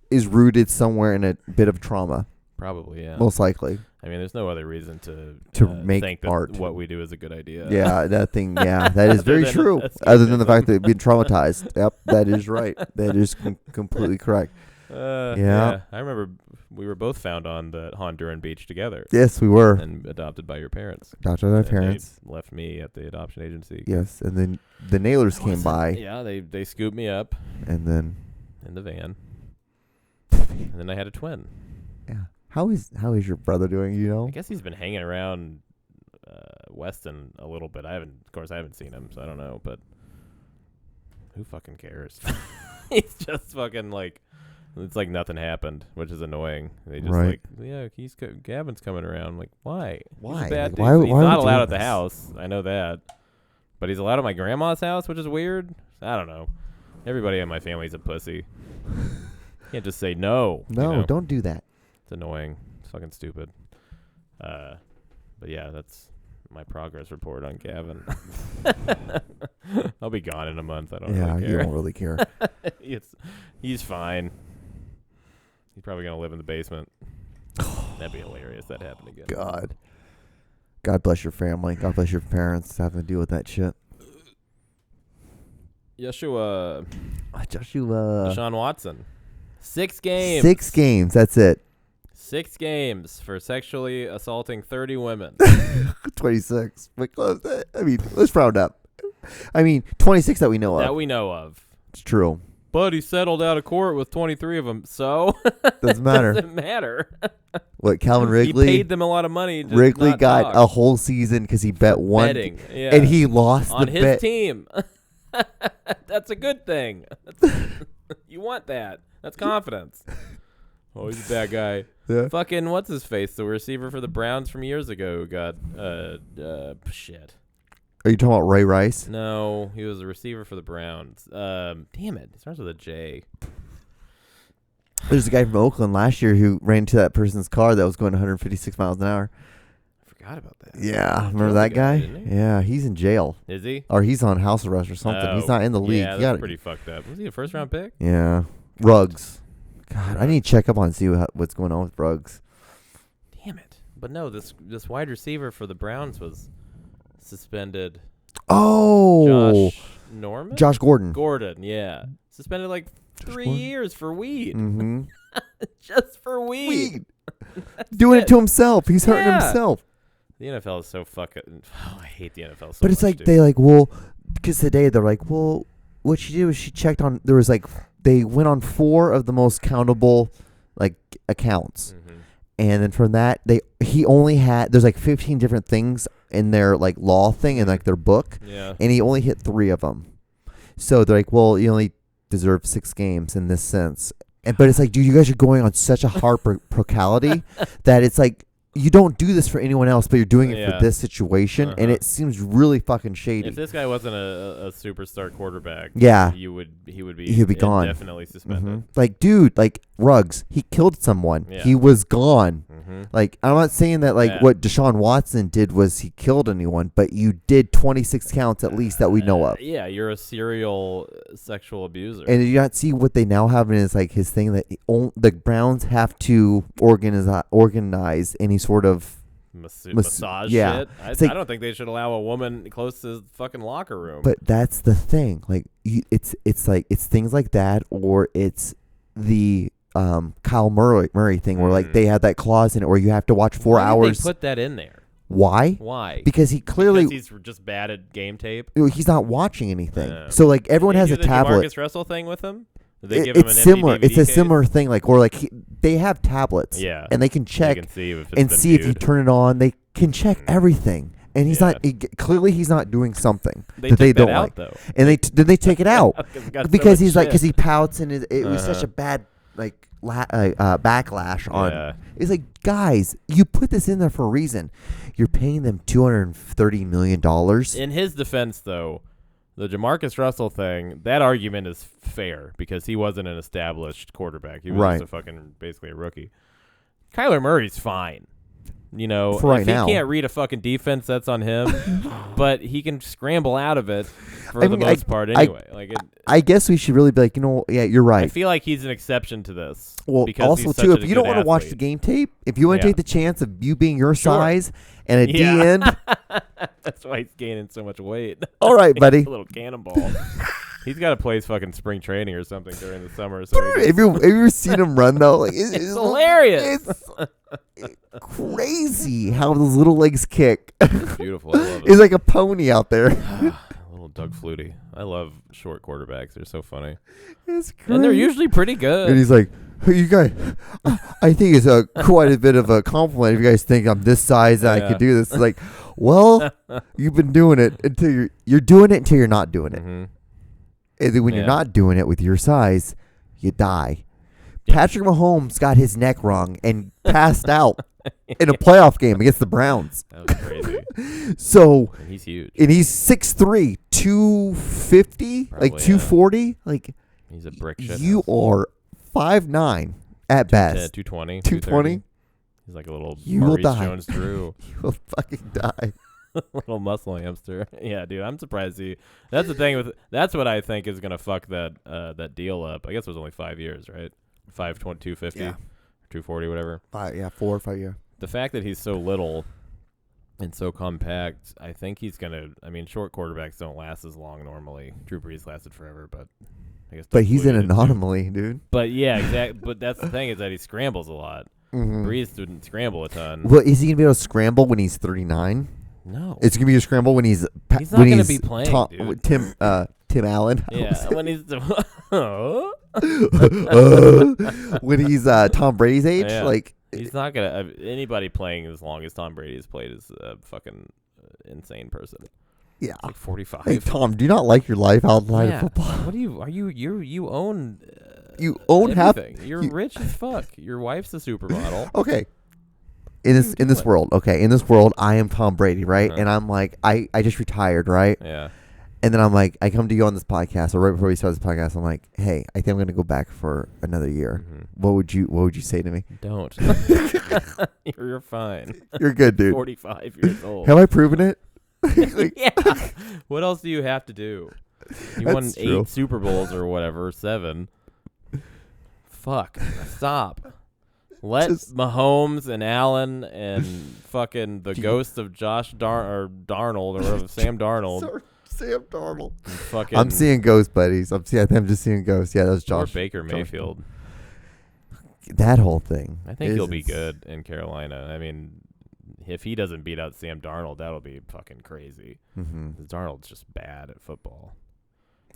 is rooted somewhere in a bit of trauma. Probably, yeah. Most likely. I mean, there's no other reason to make think that art. what we do is a good idea. Yeah, that is very true. Other than the fact that we've been traumatized. Yep, that is right. That is completely correct. Yeah. I remember we were both found on the Honduran beach together. Yes, we were. And adopted by your parents. Adopted by my parents. They left me at the adoption agency. Yes, and then the Nailers came by. Yeah, they scooped me up. And then in the van. And then I had a twin. Yeah. How is your brother doing, you know? I guess he's been hanging around Weston a little bit. I haven't seen him, so I don't know, but who fucking cares? He's just fucking like, it's like nothing happened, which is annoying. They just like, yeah, Gavin's coming around. I'm like, why? Why? He's a bad like, dude. He's not allowed at this? the house. I know that. But he's allowed at my grandma's house, which is weird. I don't know. Everybody in my family's a pussy. Can't just say no. No, you know? Don't do that. It's annoying. It's fucking stupid. But yeah, that's my progress report on Gavin. I'll be gone in a month. I don't really care. You don't really care. He's fine. He's probably going to live in the basement. That'd be hilarious. That happened again. God bless your family. God bless your parents having to deal with that shit. Joshua. Deshaun Watson. 6 games. 6 games. That's it. 6 games for sexually assaulting 30 women. 26. But close. I mean, let's round up. 26 that we know of. It's true. But he settled out of court with 23 of them, so doesn't matter. Doesn't matter. What, Calvin Wrigley? He paid them a lot of money. Wrigley got a whole season because he bet one, betting, and he lost on the his bet. team. That's a good thing. You want that? That's confidence. Oh, he's a bad guy. Yeah. Fucking what's his face? The receiver for the Browns from years ago who got shit. Are you talking about Ray Rice? No, he was a receiver for the Browns. Damn it, it starts with a J. There's a guy from Oakland last year who ran into that person's car that was going 156 miles an hour. I forgot about that. Yeah, remember that guy? Yeah, he's in jail. Is he? Or he's on house arrest or something. He's not in the league. Yeah, that's pretty fucked up. Was he a first-round pick? Yeah. Ruggs. God, I need to check up on and see what's going on with Ruggs. Damn it. But no, this wide receiver for the Browns was suspended. Oh. Josh Gordon. Yeah. Suspended like 3 years for weed. Mm-hmm. Just for weed. Doing it to himself. He's hurting himself. The NFL is so fucking... Oh, I hate the NFL so much. But it's like, dude. they like, because today they're like, what she did was she checked on, there was like, they went on 4 of the most countable like accounts. Mm-hmm. And then from that, he only had, there's like 15 different things in their like law thing and like their book. Yeah. And he only hit 3 of them. So they're like, well, you only deserve 6 games in this sense. But it's like, dude, you guys are going on such a hard procality that it's like, you don't do this for anyone else, but you're doing it for this situation, and it seems really fucking shady. If this guy wasn't a superstar quarterback, he would be gone, definitely suspended. Mm-hmm. Like, dude, like Ruggs, he killed someone. Yeah. He was gone. Mm-hmm. Like, I'm not saying that like what Deshaun Watson did was he killed anyone, but you did 26 counts at least that we know of. Yeah, you're a serial sexual abuser. And did you not see what they now have is like his thing that the Browns have to organize any sort of massage shit. I don't think they should allow a woman close to the fucking locker room. But that's the thing. Like it's things like that, or it's the Kyle Murray thing where like they had that clause in it where you have to watch 4 hours. Why did they put that in there? Why? Because he's just bad at game tape. He's not watching anything. So like everyone has a tablet. Marcus Russell thing with him. It's similar. It's a similar thing, like or like they have tablets, and they can check if you turn it on. They can check everything, and he's not. Clearly, he's not doing something that they don't like. Though. And they take it out because he's like he pouts and it was such a bad like backlash on. Yeah. It's like, guys, you put this in there for a reason. You're paying them $230 million. In his defense, though. the Jamarcus Russell thing, that argument is fair because he wasn't an established quarterback. He was just a fucking basically a rookie. Kyler Murray's fine. You know, for right if now. He can't read a fucking defense, that's on him. But he can scramble out of it for the most part anyway. I guess we should really be like, yeah, you're right. I feel like he's an exception to this. Well, because also, he's too, such if a you don't good want to watch athlete. the game tape, if you want to take the chance of you being your size and a D end. That's why he's gaining so much weight. All right, buddy. A little cannonball. He's got to play his fucking spring training or something during the summer. So have you ever seen him run, though? Like it's hilarious. It's crazy how those little legs kick. It's beautiful. I love it. He's like a pony out there. Little Doug Flutie. I love short quarterbacks. They're so funny. It's crazy. And they're usually pretty good. And he's like, hey, you guys, I think it's quite a bit of a compliment if you guys think I'm this size and I could do this. It's like, well, you've been doing it until you're doing it until you're not doing it. Mm-hmm. And then when you're not doing it with your size, you die. Patrick Mahomes got his neck wrung and passed out in a playoff game against the Browns. That was crazy. So and he's huge. And he's 6'3", 250, Probably, like 240. Like he's a brick shit. You are 5'9" at best. 220. 220. He's like a little You will Maurice die. Jones-Drew. You will fucking die. Little muscle hamster. Yeah, dude, I'm surprised he. That's the thing with. That's what I think is gonna fuck that deal up. I guess it was only 5 years, right? 250, 240, whatever. 4 or 5 years. The fact that he's so little and so compact, I think he's gonna. I mean, short quarterbacks don't last as long normally. Drew Brees lasted forever, but I guess. But he's an anomaly, dude. But yeah, exactly. But that's the thing is that he scrambles a lot. Mm-hmm. Brees didn't scramble a ton. Well, is he gonna be able to scramble when he's 39? No, it's gonna be a scramble when he's. He's not gonna be playing, dude. Tim Allen. Yeah, when he's when he's Tom Brady's age, like he's not gonna. Anybody playing as long as Tom Brady has played is a fucking insane person. Yeah, like 45. Hey Tom, do you not like your life outside of football? What do you? Are you own? You own everything. half. You're rich as fuck. Your wife's a supermodel. Okay. In this world, I am Tom Brady, right? And I'm like, I just retired, right? Yeah. And then I'm like, I come to you on this podcast, or right before we start this podcast, I'm like, hey, I think I'm gonna go back for another year. Mm-hmm. What would you say to me? Don't. You're fine. You're good, dude. 45 years old. Have I proven it? Yeah. What else do you have to do? You won 8 Super Bowls or whatever, 7. Fuck. Stop. Let Mahomes and Allen and fucking the ghost of Darnold or Sam Darnold. Sorry, Sam Darnold. Fucking I'm seeing ghosts, buddies. I'm just seeing ghosts. Yeah, that's Josh. Or Baker Mayfield. That whole thing. I think he'll be good in Carolina. I mean, if he doesn't beat out Sam Darnold, that'll be fucking crazy. Mm-hmm. Darnold's just bad at football.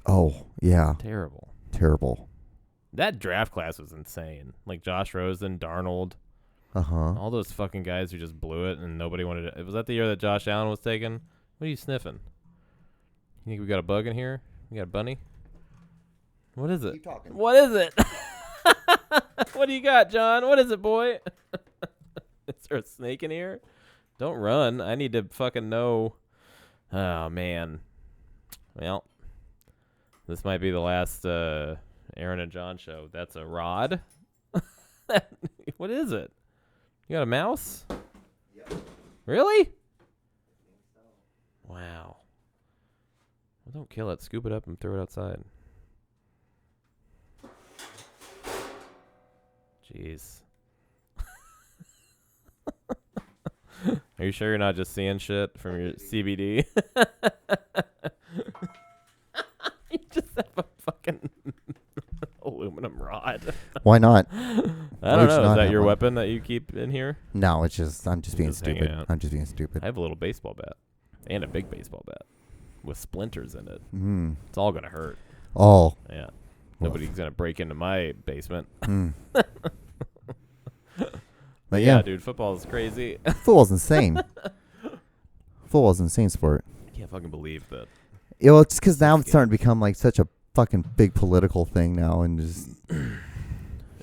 Oh, yeah. Terrible. That draft class was insane. Like Josh Rosen, Darnold. All those fucking guys who just blew it and nobody wanted it. Was that the year that Josh Allen was taken? What are you sniffing? You think we got a bug in here? We got a bunny? What is it? Keep talking. What is it? What do you got, John? What is it, boy? Is there a snake in here? Don't run. I need to fucking know. Oh, man. Well, this might be the last Aaron and John show. That's a rod. What is it? You got a mouse? Yep. Really? Wow. Well, don't kill it. Scoop it up and throw it outside. Jeez. Are you sure you're not just seeing shit from your CBD? You just have a fucking aluminum rod. Why not? I don't know. Is that your weapon that you keep in here? No, I'm just being stupid. I'm just being stupid. I have a little baseball bat and a big baseball bat with splinters in it. It's all gonna hurt. Oh. Yeah. Nobody's gonna break into my basement. But yeah, dude, football is crazy. Football's insane. Football's an insane sport. I can't fucking believe that. You know, it's because now it's starting to become like such a fucking big political thing now, and just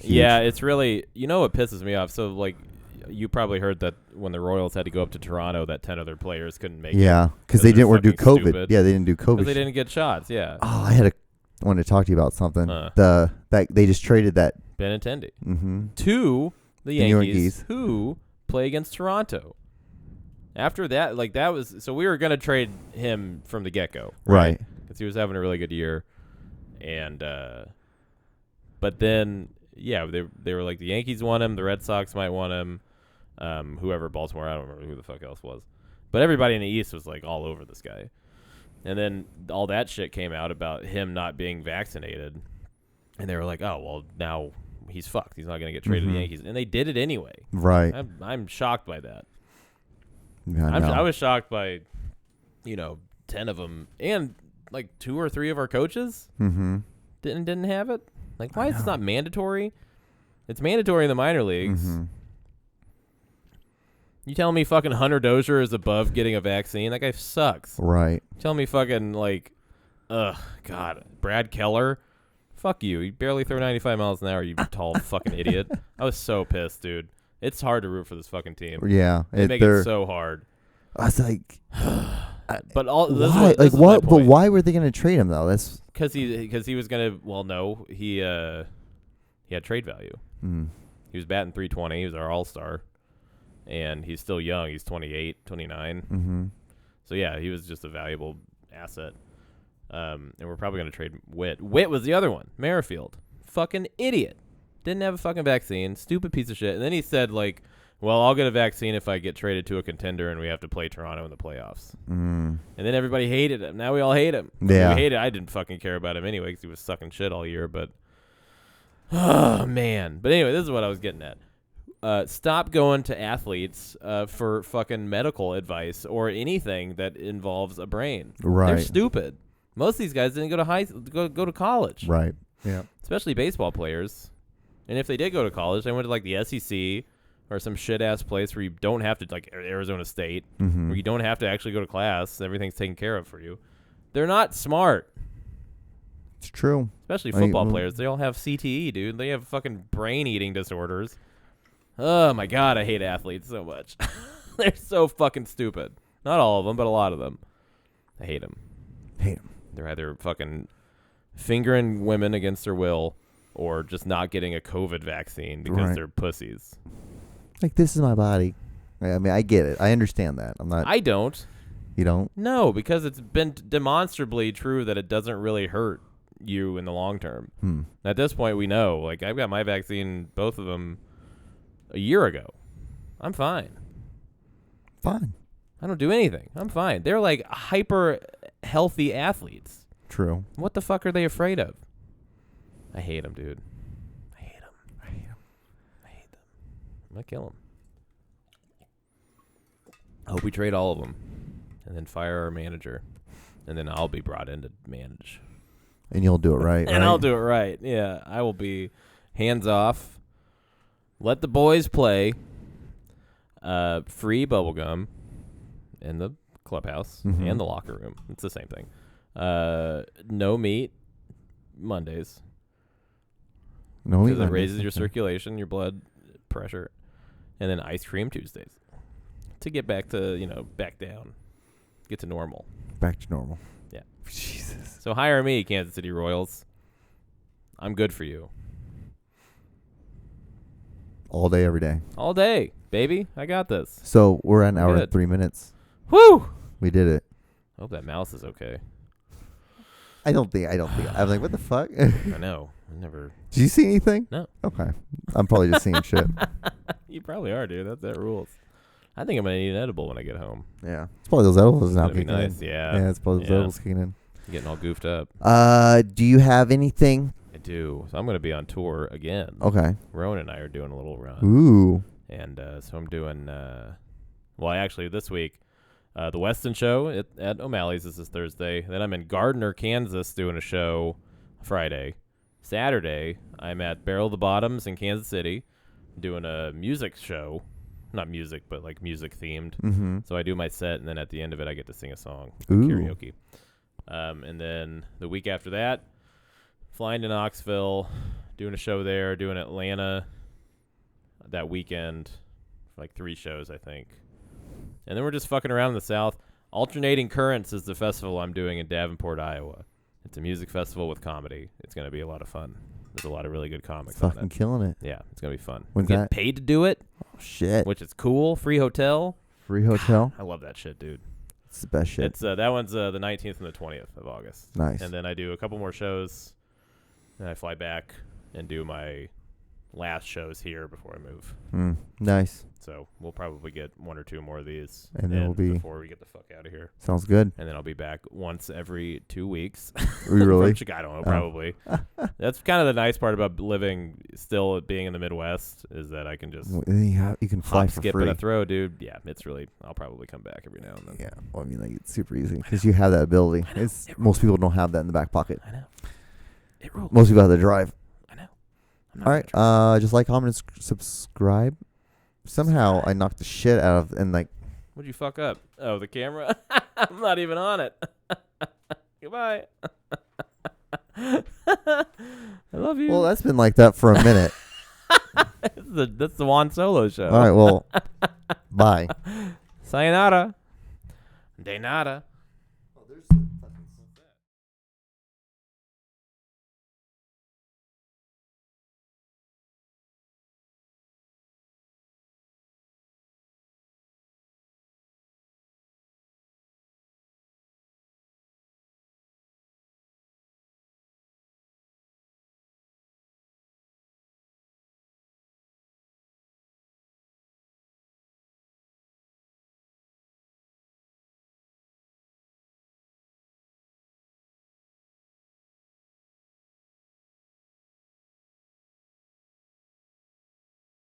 yeah, it's really, you know what pisses me off. So like, you probably heard that when the Royals had to go up to Toronto, that 10 other players couldn't make it. Yeah, because they didn't do fucking COVID. stupid. Yeah, they didn't do COVID. Because they didn't get shots, yeah. Oh, I wanted to talk to you about something. That they just traded that Benintendi. Mm-hmm. To the New York Yankees, who play against Toronto. After that, like that was so we were gonna trade him from the get-go, right? Because he was having a really good year, and but then yeah, they were like the Yankees want him, the Red Sox might want him, whoever Baltimore, I don't remember who the fuck else was, but everybody in the East was like all over this guy, and then all that shit came out about him not being vaccinated, and they were like, oh well, now he's fucked. He's not gonna get traded to the Yankees, and they did it anyway. Right. I'm shocked by that. Yeah, I was shocked by, 10 of them, and like 2 or 3 of our coaches didn't have it. Like, why is it not mandatory? It's mandatory in the minor leagues. You telling me fucking Hunter Dozier is above getting a vaccine? That guy sucks. Right. You telling me fucking God, Brad Keller? Fuck you. You barely throw 95 miles an hour, you tall fucking idiot. I was so pissed, dude. It's hard to root for this fucking team. Yeah, they make it so hard. I was like, but all why? this is what? my But point. why were they going to trade him though? That's because he was gonna. Well, no, he had trade value. He was batting .320. He was our all-star, and he's still young. He's 28, 29. So yeah, he was just a valuable asset. And we're probably gonna trade Witt. Witt was the other one. Merrifield, fucking idiot. Didn't have a fucking vaccine. Stupid piece of shit. And then he said, like, well, I'll get a vaccine if I get traded to a contender and we have to play Toronto in the playoffs. And then everybody hated him. Now we all hate him. Yeah. We hated. I didn't fucking care about him anyway because he was sucking shit all year. But, oh, man. But anyway, this is what I was getting at. Stop going to athletes for fucking medical advice or anything that involves a brain. Right. They're stupid. Most of these guys didn't go to college. right. Yeah. Especially baseball players. And if they did go to college, they went to like the SEC or some shit ass place where you don't have to, like Arizona State, where you don't have to actually go to class. Everything's taken care of for you. They're not smart. It's true. Especially football players. They all have CTE, dude. They have fucking brain eating disorders. Oh my God, I hate athletes so much. They're so fucking stupid. Not all of them, but a lot of them. I hate them. They're either fucking fingering women against their will or just not getting a COVID vaccine because they're pussies. Like, this is my body. I mean, I get it. I understand that. I don't. You don't? No, because it's been demonstrably true that it doesn't really hurt you in the long term. At this point, we know. Like, I've got my vaccine, both of them, a year ago. I'm fine. Fine. I don't do anything. I'm fine. They're like hyper healthy athletes. True. What the fuck are they afraid of? I hate them, dude. I hate them. I'm going to kill them. I hope we trade all of them and then fire our manager. And then I'll be brought in to manage. And you'll do it right. And I'll do it right. Yeah, I will be hands off. Let the boys play. Free bubblegum in the clubhouse and the locker room. It's the same thing. No meat Mondays. No, because it raises your circulation, your blood pressure, and then ice cream Tuesdays to get back to back down, get to normal. Back to normal. Yeah. Jesus. So hire me, Kansas City Royals. I'm good for you. All day, every day. All day, baby. I got this. So we're at an hour Good. and 3 minutes. Woo! We did it. I hope that mouse is okay. I don't think. I'm like, what the fuck? I know. I never. Did you see anything? No. Okay. I'm probably just seeing shit. You probably are, dude. That rules. I think I'm gonna need an edible when I get home. Yeah. It's probably those edibles now That'd be kicking nice. in. Yeah. Yeah, it's probably those edibles kicking in. Getting all goofed up. Do you have anything? I do. So I'm gonna be on tour again. Okay. Rowan and I are doing a little run. Ooh. And so I'm doing. Well, actually, this week, the Weston show at O'Malley's. This is Thursday. Then I'm in Gardner, Kansas, doing a show Friday. Saturday, I'm at Barrel of the Bottoms in Kansas City, doing a music show. Not music, but like music themed. Mm-hmm. So I do my set, and then at the end of it, I get to sing a song, Ooh. karaoke. And then the week after that, flying to Knoxville, doing a show there, doing Atlanta that weekend, like 3 shows, I think. And then we're just fucking around in the South. Alternating Currents is the festival I'm doing in Davenport, Iowa. It's a music festival with comedy. It's going to be a lot of fun. There's a lot of really good comics on Fucking it. killing it. Yeah, it's going to be fun. When's Get that? paid to do it, Oh, shit. which is cool. Free hotel. Free hotel. I love that shit, dude. It's the best shit. It's that one's the 19th and the 20th of August. Nice. And then I do a couple more shows. Then I fly back and do my last shows here before I move. Nice. So we'll probably get 1 or 2 more of these. And then we'll be before we get the fuck out of here. Sounds good. And then I'll be back once every 2 weeks. Really? From Chicago, I don't know, probably. That's kind of the nice part about still being in the Midwest is that I can just You can fly hop, for skip, free. and a throw, dude. Yeah, it's really. I'll probably come back every now and then. Yeah. Well, I mean, like it's super easy because you have that ability. Most people don't have that in the back pocket. I know. It rules. Most people have to drive. I know. All right. Just like, comment, and subscribe. Somehow I knocked the shit out of and like. What'd you fuck up? Oh, the camera. I'm not even on it. Goodbye. I love you. Well, that's been like that for a minute. That's the Juan Solo show. All right. Well, bye. Sayonara. De nada.